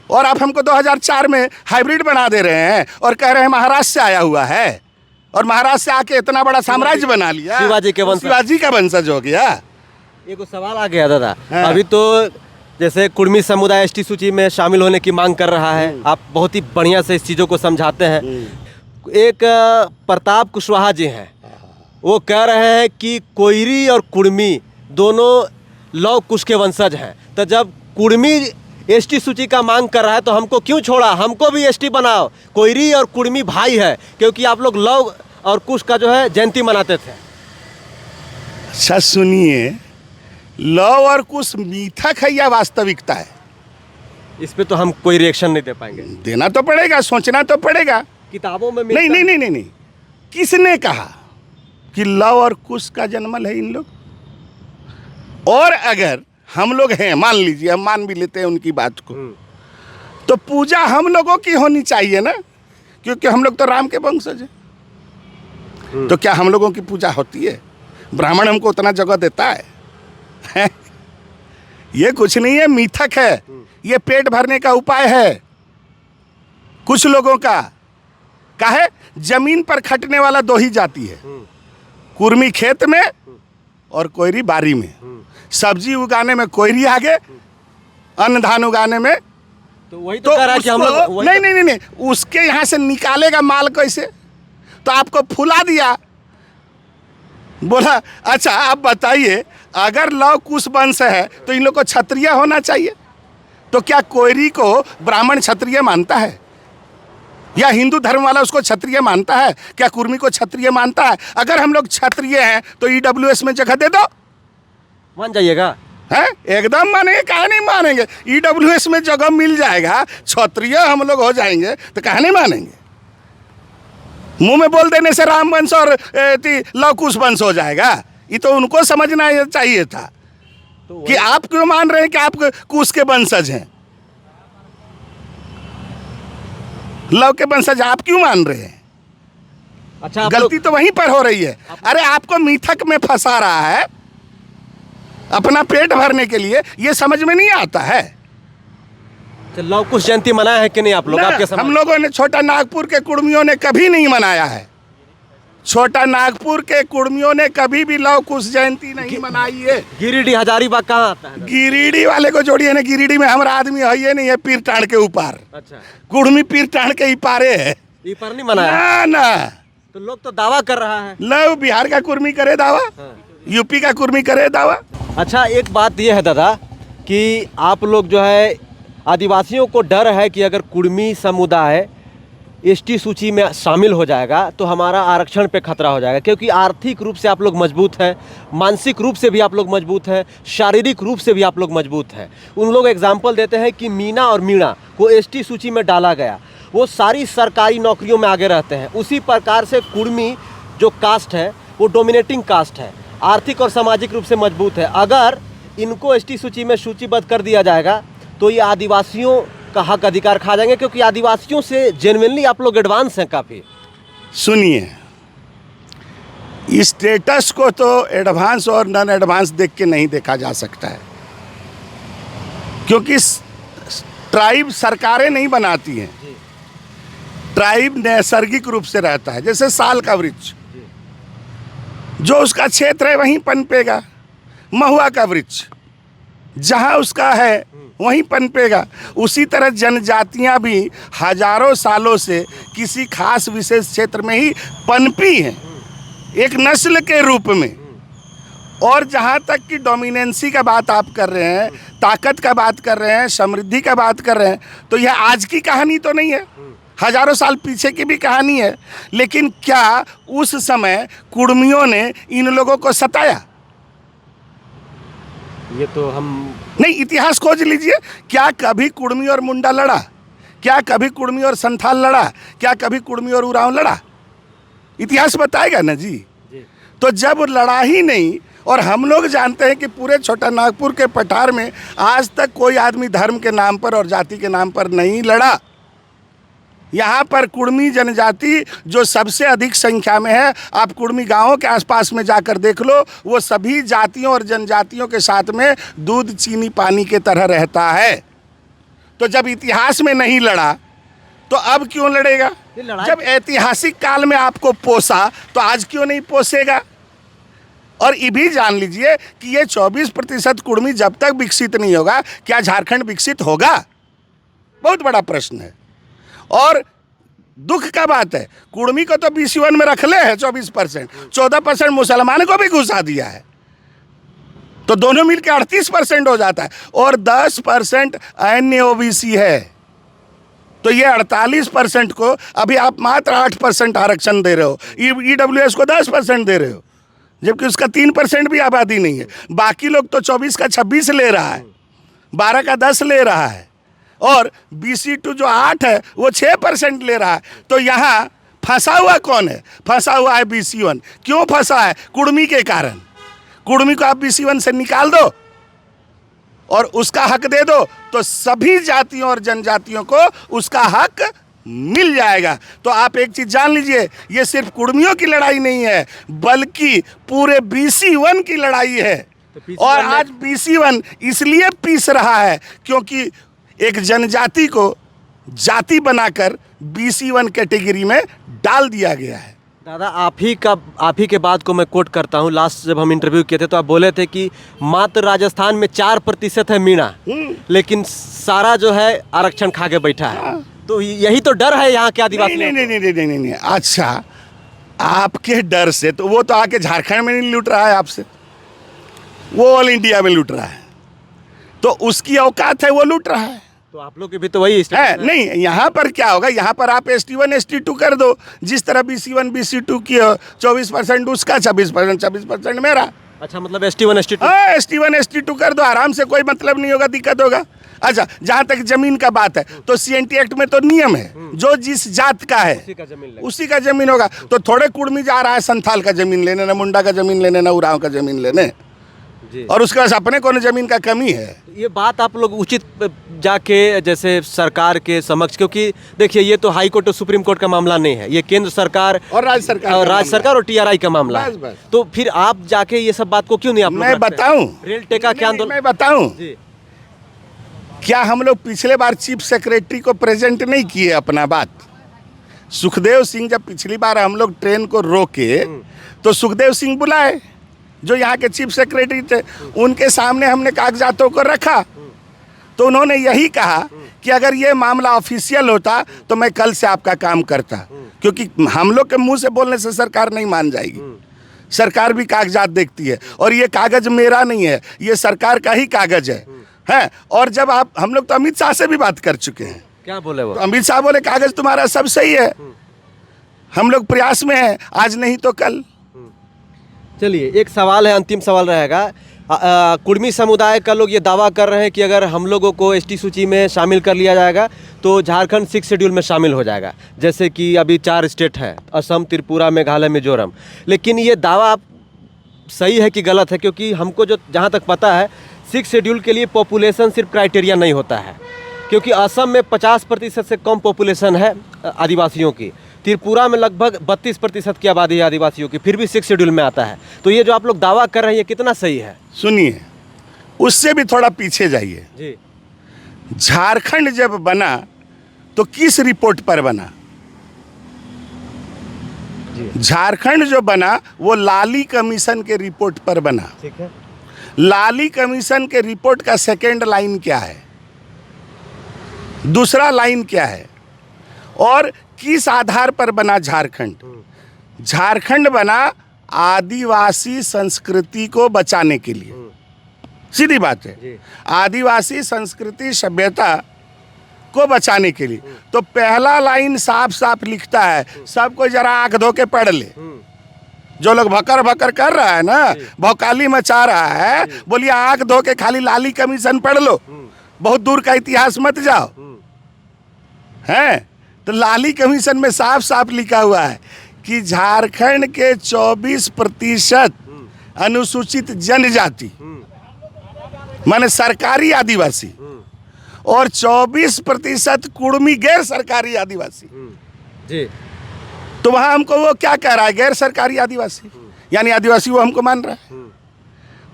Speaker 1: और आप हमको 2004 में हाइब्रिड बना दे रहे हैं और कह रहे हैं महाराष्ट्र से आया हुआ है, और महाराष्ट्र से आके इतना बड़ा साम्राज्य बना लिया, शिवाजी का वंशज हो गया।
Speaker 2: एक सवाल आ गया दादा, अभी तो जैसे कुर्मी समुदाय एसटी सूची में शामिल होने की मांग कर रहा है, आप बहुत ही बढ़िया से इस चीज़ों को समझाते हैं। एक प्रताप कुशवाहा जी हैं, वो कह रहे हैं कि कोयरी और कुर्मी दोनों लौ कुश के वंशज हैं। तो जब कुर्मी एसटी सूची का मांग कर रहा है तो हमको क्यों छोड़ा? हमको भी एसटी बनाओ। कोयरी और कुर्मी भाई है, क्योंकि आप लोग लौ और कुश का जो है जयंती मनाते थे।
Speaker 1: अच्छा सुनिए, लौ और कुश मिथक है या वास्तविकता है?
Speaker 2: इस पे तो हम कोई रिएक्शन नहीं दे पाएंगे।
Speaker 1: देना तो पड़ेगा, सोचना तो पड़ेगा।
Speaker 2: किताबों में
Speaker 1: नहीं नहीं नहीं नहीं नहीं, किसने कहा कि लौ और कुश का जन्मल है इन लोग? और अगर हम लोग हैं, मान लीजिए, हम मान भी लेते हैं उनकी बात को, तो पूजा हम लोगों की होनी चाहिए ना, क्योंकि हम लोग तो राम के वंशज हैं। तो क्या हम लोगों की पूजा होती है? ब्राह्मण हमको उतना जगह देता है? ये कुछ नहीं है, मिथक है। ये पेट भरने का उपाय है कुछ लोगों का। काहे? जमीन पर खटने वाला दो ही जाति है, कुर्मी खेत में और कोयरी बारी में। सब्जी उगाने में कोयरी आगे, अन्न धान उगाने में
Speaker 2: तो वही तो कह रहा है कि हम लोग
Speaker 1: नहीं नहीं नहीं नहीं, उसके यहाँ से निकालेगा माल कैसे? तो आपको फुला दिया, बोला अच्छा आप बताइए, अगर लौ कुश वंश है तो इन लोग को क्षत्रिय होना चाहिए। तो क्या कोयरी को ब्राह्मण क्षत्रिय मानता है? या हिंदू धर्म वाला उसको क्षत्रिय मानता है? क्या कुर्मी को क्षत्रिय मानता है? अगर हम लोग क्षत्रिय हैं तो ईडब्ल्यूएस में जगह दे दो, मान
Speaker 2: जाइएगा।
Speaker 1: है एकदम मानेंगे, काहे नहीं मानेंगे? ईडब्ल्यूएस में जगह मिल जाएगा, क्षत्रिय हम लोग हो जाएंगे, तो काहे नहीं मानेंगे? मुंह में बोल देने से राम वंश और लव कुश वंश हो जाएगा? ये तो उनको समझना चाहिए था तो कि आप क्यों मान रहे हैं कि आप कुश के वंशज हैं, लव के वंशज आप क्यों मान रहे हैं?
Speaker 2: अच्छा,
Speaker 1: गलती तो वहीं पर हो रही है। अरे आपको मिथक में फंसा रहा है अपना पेट भरने के लिए, ये समझ में नहीं आता है।
Speaker 2: तो लव कुश जयंती मनाया है कि नहीं आप लोग? आपके
Speaker 1: हम लोगों ने, छोटा नागपुर के कुर्मियों ने कभी नहीं मनाया है। छोटा नागपुर के कुर्मियों ने कभी भी लव कुश जयंती नहीं मनाई है।
Speaker 2: गिरिडीह हजारीबाग कहाँ आता है?
Speaker 1: गिरिडीह वाले को जोड़िए ना, गिरिडीह में हमारा आदमी है ये नहीं है, पीर टाण के ऊपर।
Speaker 2: अच्छा,
Speaker 1: कुर्मी पीर टाण के इपारे है,
Speaker 2: इपार नहीं मनाया
Speaker 1: ना ना।
Speaker 2: तो लोग तो दावा कर रहा है।
Speaker 1: लव बिहार का कुर्मी करे दावा, यूपी का कुर्मी करे दावा।
Speaker 2: अच्छा, एक बात यह है दादा कि आप लोग जो है, आदिवासियों को डर है कि अगर कुर्मी समुदाय एसटी सूची में शामिल हो जाएगा तो हमारा आरक्षण पे खतरा हो जाएगा, क्योंकि आर्थिक रूप से आप लोग मजबूत हैं, मानसिक रूप से भी आप लोग मजबूत हैं, शारीरिक रूप से भी आप लोग मजबूत हैं। उन लोग एग्जाम्पल देते हैं कि मीना और मीणा को एसटी सूची में डाला गया, वो सारी सरकारी नौकरियों में आगे रहते हैं। उसी प्रकार से कुर्मी जो कास्ट है वो डोमिनेटिंग कास्ट है, आर्थिक और सामाजिक रूप से मजबूत है। अगर इनको एसटी सूची में सूचीबद्ध कर दिया जाएगा तो ये आदिवासियों का हक अधिकार खा जाएंगे, क्योंकि आदिवासियों से जेन्युइनली आप लोग एडवांस हैं काफ़ी।
Speaker 1: सुनिए, स्टेटस को तो एडवांस और नॉन एडवांस देख के नहीं देखा जा सकता है, क्योंकि ट्राइब सरकारें नहीं बनाती हैं। ट्राइब नैसर्गिक रूप से रहता है, जैसे साल का वृक्ष, जो उसका क्षेत्र है वहीं पनपेगा। महुआ का वृक्ष जहाँ उसका है वहीं पनपेगा। उसी तरह जनजातियाँ भी हजारों सालों से किसी खास विशेष क्षेत्र में ही पनपी हैं, एक नस्ल के रूप में। और जहाँ तक कि डोमिनेंसी का बात आप कर रहे हैं, ताकत का बात कर रहे हैं, समृद्धि का बात कर रहे हैं, तो यह आज की कहानी तो नहीं है, हजारों साल पीछे की भी कहानी है। लेकिन क्या उस समय कुर्मियों ने इन लोगों को सताया?
Speaker 2: ये तो हम
Speaker 1: नहीं, इतिहास खोज लीजिए। क्या कभी कुर्मी और मुंडा लड़ा? क्या कभी कुर्मी और संथाल लड़ा? क्या कभी कुर्मी और उरांव लड़ा? इतिहास बताएगा ना जी। तो जब लड़ा ही नहीं, और हम लोग जानते हैं कि पूरे छोटा नागपुर के पठार में आज तक कोई आदमी धर्म के नाम पर और जाति के नाम पर नहीं लड़ा। यहाँ पर कुर्मी जनजाति जो सबसे अधिक संख्या में है, आप कुर्मी गांवों के आसपास में जाकर देख लो, वो सभी जातियों और जनजातियों के साथ में दूध चीनी पानी के तरह रहता है। तो जब इतिहास में नहीं लड़ा तो अब क्यों लड़ेगा? जब ऐतिहासिक काल में आपको पोसा तो आज क्यों नहीं पोसेगा? और ये भी जान लीजिए कि ये 24% कुर्मी जब तक विकसित नहीं होगा, क्या झारखंड विकसित होगा? बहुत बड़ा प्रश्न है। और दुख का बात है, कुर्मी को तो BC1 में रख ले है 24%, 14% मुसलमान को भी घुसा दिया है, तो दोनों मिलकर 38% हो जाता है, और 10% अन्य OBC है। तो ये 48% को अभी आप मात्र 8% आरक्षण दे रहे हो, EWS को 10% दे रहे हो, जबकि उसका 3% भी आबादी नहीं है। बाकी लोग तो 24 का 26 ले रहा है, 12 का 10 ले रहा है, और BC2 जो 8 है वो 6% ले रहा है। तो यहाँ फंसा हुआ कौन है? फंसा हुआ है BC1। क्यों फंसा है? कुर्मी के कारण। कुर्मी को आप BC1 से निकाल दो और उसका हक दे दो, तो सभी जातियों और जनजातियों को उसका हक मिल जाएगा। तो आप एक चीज जान लीजिए, ये सिर्फ कुर्मियों की लड़ाई नहीं है, बल्कि पूरे BC1 की लड़ाई है। और आज BC1 इसलिए पीस रहा है क्योंकि एक जनजाति को जाति बनाकर BC1 कैटेगरी में डाल दिया गया है।
Speaker 2: दादा, आप ही के बात को मैं कोट करता हूँ। लास्ट जब हम इंटरव्यू किए थे तो आप बोले थे कि मात्र राजस्थान में 4% है मीणा, लेकिन सारा जो है आरक्षण खा के बैठा है। तो यही तो डर है यहाँ के आदिवासी।
Speaker 1: नहीं। अच्छा, आपके डर से तो वो तो आके झारखंड में नहीं लूट रहा है आपसे, वो ऑल इंडिया में लूट रहा है, तो उसकी औकात है, वो लूट रहा है।
Speaker 2: तो आप लोग की भी तो वही
Speaker 1: है नहीं। यहाँ पर क्या होगा, यहाँ पर आप ST1 ST2 कर दो, जिस तरह BC1 BC2 की 24% उसका, 26% मेरा।
Speaker 2: अच्छा, मतलब ST1 ST2?
Speaker 1: हाँ, ST1 ST2 कर दो, आराम से, कोई मतलब नहीं होगा, दिक्कत होगा। अच्छा, जहाँ तक जमीन का बात है तो CNT एक्ट में तो नियम है, जो जिस जात का है उसी का जमीन होगा। तो थोड़े कुर्मी जा रहा है संथाल का जमीन लेने, ना मुंडा का जमीन लेने, ना उरांव का जमीन लेने, और उसके पास अपने को जमीन का कमी है।
Speaker 2: ये बात आप लोग उचित जाके जैसे सरकार के समक्ष, क्योंकि देखिए ये तो हाई कोर्ट और सुप्रीम कोर्ट का मामला नहीं है, ये केंद्र सरकार
Speaker 1: और राज्य सरकार
Speaker 2: और TRI का मामला है।
Speaker 1: बस।
Speaker 2: तो फिर आप जाके ये सब बात को क्यों नहीं आप
Speaker 1: मैं बताऊं?
Speaker 2: रेल टेका क्या आंदोलन?
Speaker 1: मैं बताऊं, क्या हम लोग पिछले बार चीफ सेक्रेटरी को प्रेजेंट नहीं किए अपना बात? सुखदेव सिंह जब पिछली बार हम लोग ट्रेन को रोके तो सुखदेव सिंह बुलाए, जो यहाँ के चीफ सेक्रेटरी थे, उनके सामने हमने कागजातों को रखा, तो उन्होंने यही कहा कि अगर ये मामला ऑफिशियल होता तो मैं कल से आपका काम करता, क्योंकि हम लोग के मुंह से बोलने से सरकार नहीं मान जाएगी, सरकार भी कागजात देखती है, और ये कागज मेरा नहीं है, ये सरकार का ही कागज है। और जब हम लोग तो अमित शाह से भी बात कर चुके हैं।
Speaker 2: क्या बोले वो?
Speaker 1: तो अमित शाह बोले कागज तुम्हारा सब सही है, हम लोग प्रयास में हैं, आज नहीं तो कल।
Speaker 2: चलिए, एक सवाल है, अंतिम सवाल रहेगा। कुर्मी समुदाय का लोग ये दावा कर रहे हैं कि अगर हम लोगों को ST सूची में शामिल कर लिया जाएगा तो झारखंड 6 शेड्यूल में शामिल हो जाएगा, जैसे कि अभी 4 स्टेट है, असम, त्रिपुरा, मेघालय, मिजोरम। लेकिन ये दावा सही है कि गलत है? क्योंकि हमको जो जहाँ तक पता है 6 शेड्यूल के लिए पॉपुलेशन सिर्फ क्राइटेरिया नहीं होता है, क्योंकि असम में 50% से कम पॉपुलेशन है आदिवासियों की, त्रिपुरा में लगभग 32% की आबादी है आदिवासियों की, फिर भी 6 शेड्यूल में आता है। तो ये जो आप लोग दावा कर रहे हैं ये कितना सही है?
Speaker 1: सुनिए, उससे भी थोड़ा पीछे जाइए
Speaker 2: जी।
Speaker 1: झारखंड जब बना तो किस रिपोर्ट पर बना? झारखंड जो बना वो लाली कमीशन के रिपोर्ट पर बना।
Speaker 2: ठीक है।
Speaker 1: लाली कमीशन के रिपोर्ट का सेकेंड लाइन क्या है, दूसरा लाइन क्या है, और किस आधार पर बना झारखंड? झारखंड बना आदिवासी संस्कृति को बचाने के लिए, सीधी बात है, आदिवासी संस्कृति सभ्यता को बचाने के लिए। तो पहला लाइन साफ साफ लिखता है, सबको जरा आंख धो के पढ़ ले। जो लोग भकर भकर कर रहा है ना, भौकाली मचा रहा है, बोलिए आंख धो के खाली लाली कमीशन पढ़ लो, बहुत दूर का इतिहास मत जाओ। हैं तो लाली कमीशन में साफ साफ लिखा हुआ है कि झारखंड के 24% अनुसूचित जनजाति माने सरकारी आदिवासी और 24% कुड़मी गैर सरकारी आदिवासी
Speaker 2: जी।
Speaker 1: तो वहां हमको वो क्या कह रहा है, गैर सरकारी आदिवासी, यानी आदिवासी वो हमको मान रहा है।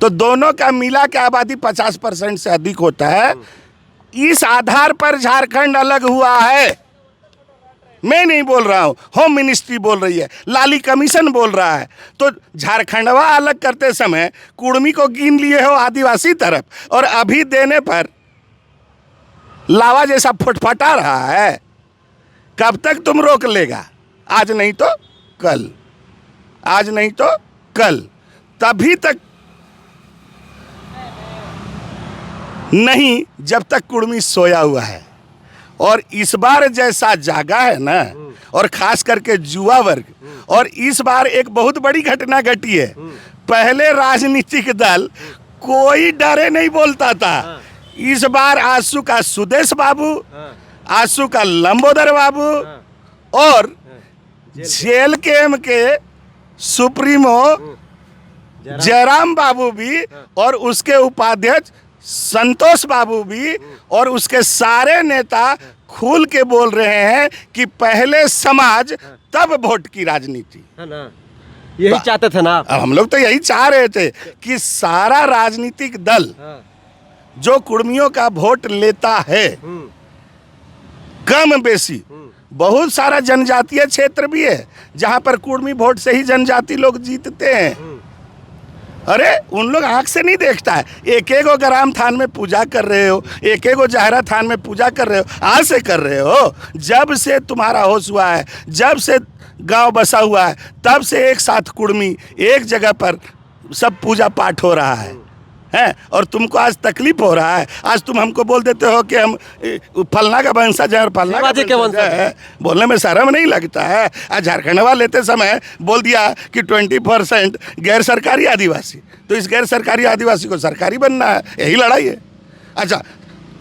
Speaker 1: तो दोनों का मिला के आबादी 50% से अधिक होता है। इस आधार पर झारखंड अलग हुआ है। मैं नहीं बोल रहा हूं, होम मिनिस्ट्री बोल रही है, लाली कमीशन बोल रहा है। तो झारखंडवा अलग करते समय कुड़मी को गिन लिए हो आदिवासी तरफ, और अभी देने पर लावा जैसा फटफटा रहा है। कब तक तुम रोक लेगा? आज नहीं तो कल, आज नहीं तो कल। तभी तक नहीं जब तक कुड़मी सोया हुआ है। और इस बार जैसा जागा है ना, और खास करके युवा वर्ग, और इस बार एक बहुत बड़ी घटना घटी है। पहले राजनीतिक दल कोई डरे नहीं बोलता था। इस बार आंसू का सुदेश बाबू, आंसू का लंबोदर बाबू और जेल के सुप्रीमो जयराम बाबू भी, और उसके उपाध्यक्ष संतोष बाबू भी, और उसके सारे नेता खुल के बोल रहे हैं कि पहले समाज तब वोट की राजनीति,
Speaker 2: है ना? यही चाहते थे ना?
Speaker 1: अब हम लोग तो यही चाह रहे थे कि सारा राजनीतिक दल जो कुड़मियों का वोट लेता है, कम बेसी बहुत सारा जनजातीय क्षेत्र भी है जहां पर कुड़मी वोट से ही जनजाति लोग जीतते हैं। अरे उन लोग आंख से नहीं देखता है। एक एक ग्राम थान में पूजा कर रहे हो, एक एक जाहरा थान में पूजा कर रहे हो, आज से कर रहे हो? जब से तुम्हारा होश हुआ है, जब से गांव बसा हुआ है, तब से एक साथ कुड़मी एक जगह पर सब पूजा पाठ हो रहा है। और तुमको आज तकलीफ हो रहा है। आज तुम हमको बोल देते हो कि हम फलना का वंशज है और फलना का वंशज है। बोलने में शर्म नहीं लगता है? आज झारखंडवा लेते समय बोल दिया कि 20% गैर सरकारी आदिवासी, तो इस गैर सरकारी आदिवासी को सरकारी बनना है, यही लड़ाई है। अच्छा,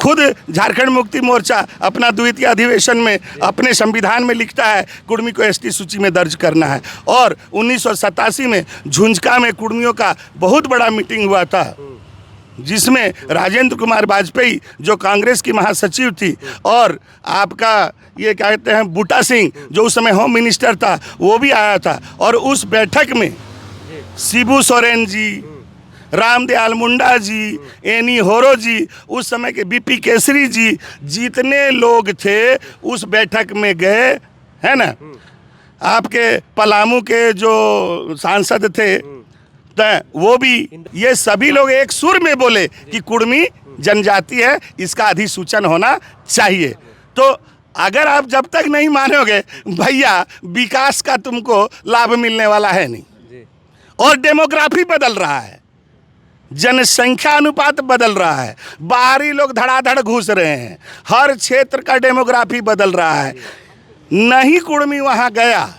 Speaker 1: खुद झारखंड मुक्ति मोर्चा अपना द्वितीय अधिवेशन में अपने संविधान में लिखता है कुड़मी को एसटी सूची में दर्ज करना है। और 1987 में झुंझुनू में कुड़मियों का बहुत बड़ा मीटिंग हुआ था, जिसमें राजेंद्र कुमार वाजपेयी जो कांग्रेस की महासचिव थी, और आपका ये क्या कहते हैं बूटा सिंह जो उस समय होम मिनिस्टर था, वो भी आया था। और उस बैठक में शिबू सोरेन जी, रामदयाल मुंडा जी, एनी होरो जी, उस समय के बीपी केसरी जी, जितने लोग थे उस बैठक में गए, है ना। आपके पलामू के जो सांसद थे वो भी, ये सभी लोग एक सुर में बोले कि कुड़मी जनजाति है, इसका अधिसूचन होना चाहिए। तो अगर आप जब तक नहीं मानोगे भैया, विकास का तुमको लाभ मिलने वाला है नहीं। और डेमोग्राफी बदल रहा है, जनसंख्या अनुपात बदल रहा है, बाहरी लोग धड़ाधड़ घुस रहे हैं, हर क्षेत्र का डेमोग्राफी बदल रहा है। नहीं कुड़मी वहाँ गया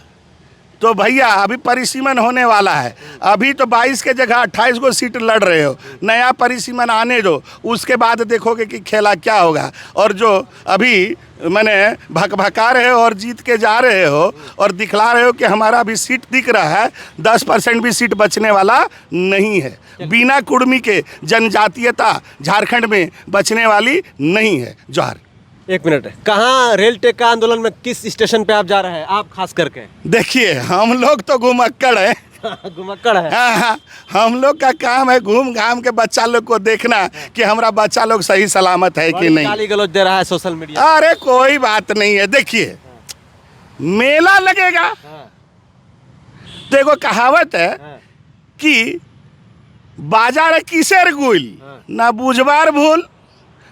Speaker 1: तो भैया अभी परिसीमन होने वाला है। अभी तो 22 के जगह 28 को सीट लड़ रहे हो, नया परिसीमन आने दो, उसके बाद देखोगे कि खेला क्या होगा। और जो अभी मैंने भका रहे हो और जीत के जा रहे हो और दिखला रहे हो कि हमारा अभी सीट दिख रहा है, 10% भी सीट बचने वाला नहीं है। बिना कुड़मी के जनजातीयता झारखंड में बचने वाली नहीं है। जोहार।
Speaker 2: एक मिनट, कहाँ रेल टेक्का आंदोलन में किस स्टेशन पे आप जा रहे हैं, आप खास करके?
Speaker 1: देखिए, हम लोग तो घुमक्कड़ है।
Speaker 2: घुमक्कड़ है।
Speaker 1: हाँ, हम लोग का काम है घूम घाम के बच्चा लोग को देखना कि हमारा बच्चा लोग सही सलामत है कि नहीं।
Speaker 2: गाली गलौज दे रहा है सोशल मीडिया।
Speaker 1: अरे कोई बात नहीं है। देखिए, मेला लगेगा तो एगो कहावत है कि बाजार किसेर गुल ना बुझबार भूल।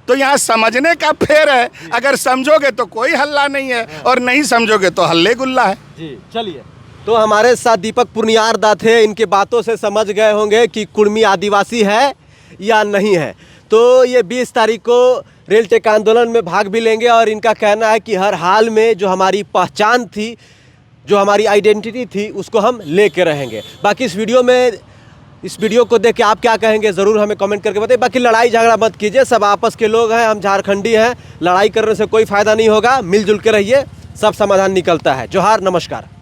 Speaker 1: तो यहाँ समझने का फेर है, अगर समझोगे तो कोई हल्ला नहीं है और नहीं समझोगे तो हल्ले गुल्ला है।
Speaker 2: जी चलिए। तो हमारे साथ दीपक पुनियार दा थे, इनके बातों से समझ गए होंगे कि कुर्मी आदिवासी है या नहीं है। तो ये 20 तारीख को रेल टेक आंदोलन में भाग भी लेंगे और इनका कहना है कि हर हाल में जो हमारी पहचान थी, जो हमारी आइडेंटिटी थी, उसको हम लेके रहेंगे। बाकी इस वीडियो को देख के आप क्या कहेंगे ज़रूर हमें कमेंट करके बताइए। बाकी लड़ाई झगड़ा मत कीजिए, सब आपस के लोग हैं, हम झारखंडी हैं, लड़ाई करने से कोई फ़ायदा नहीं होगा, मिलजुल के रहिए, सब समाधान निकलता है। जोहार, नमस्कार।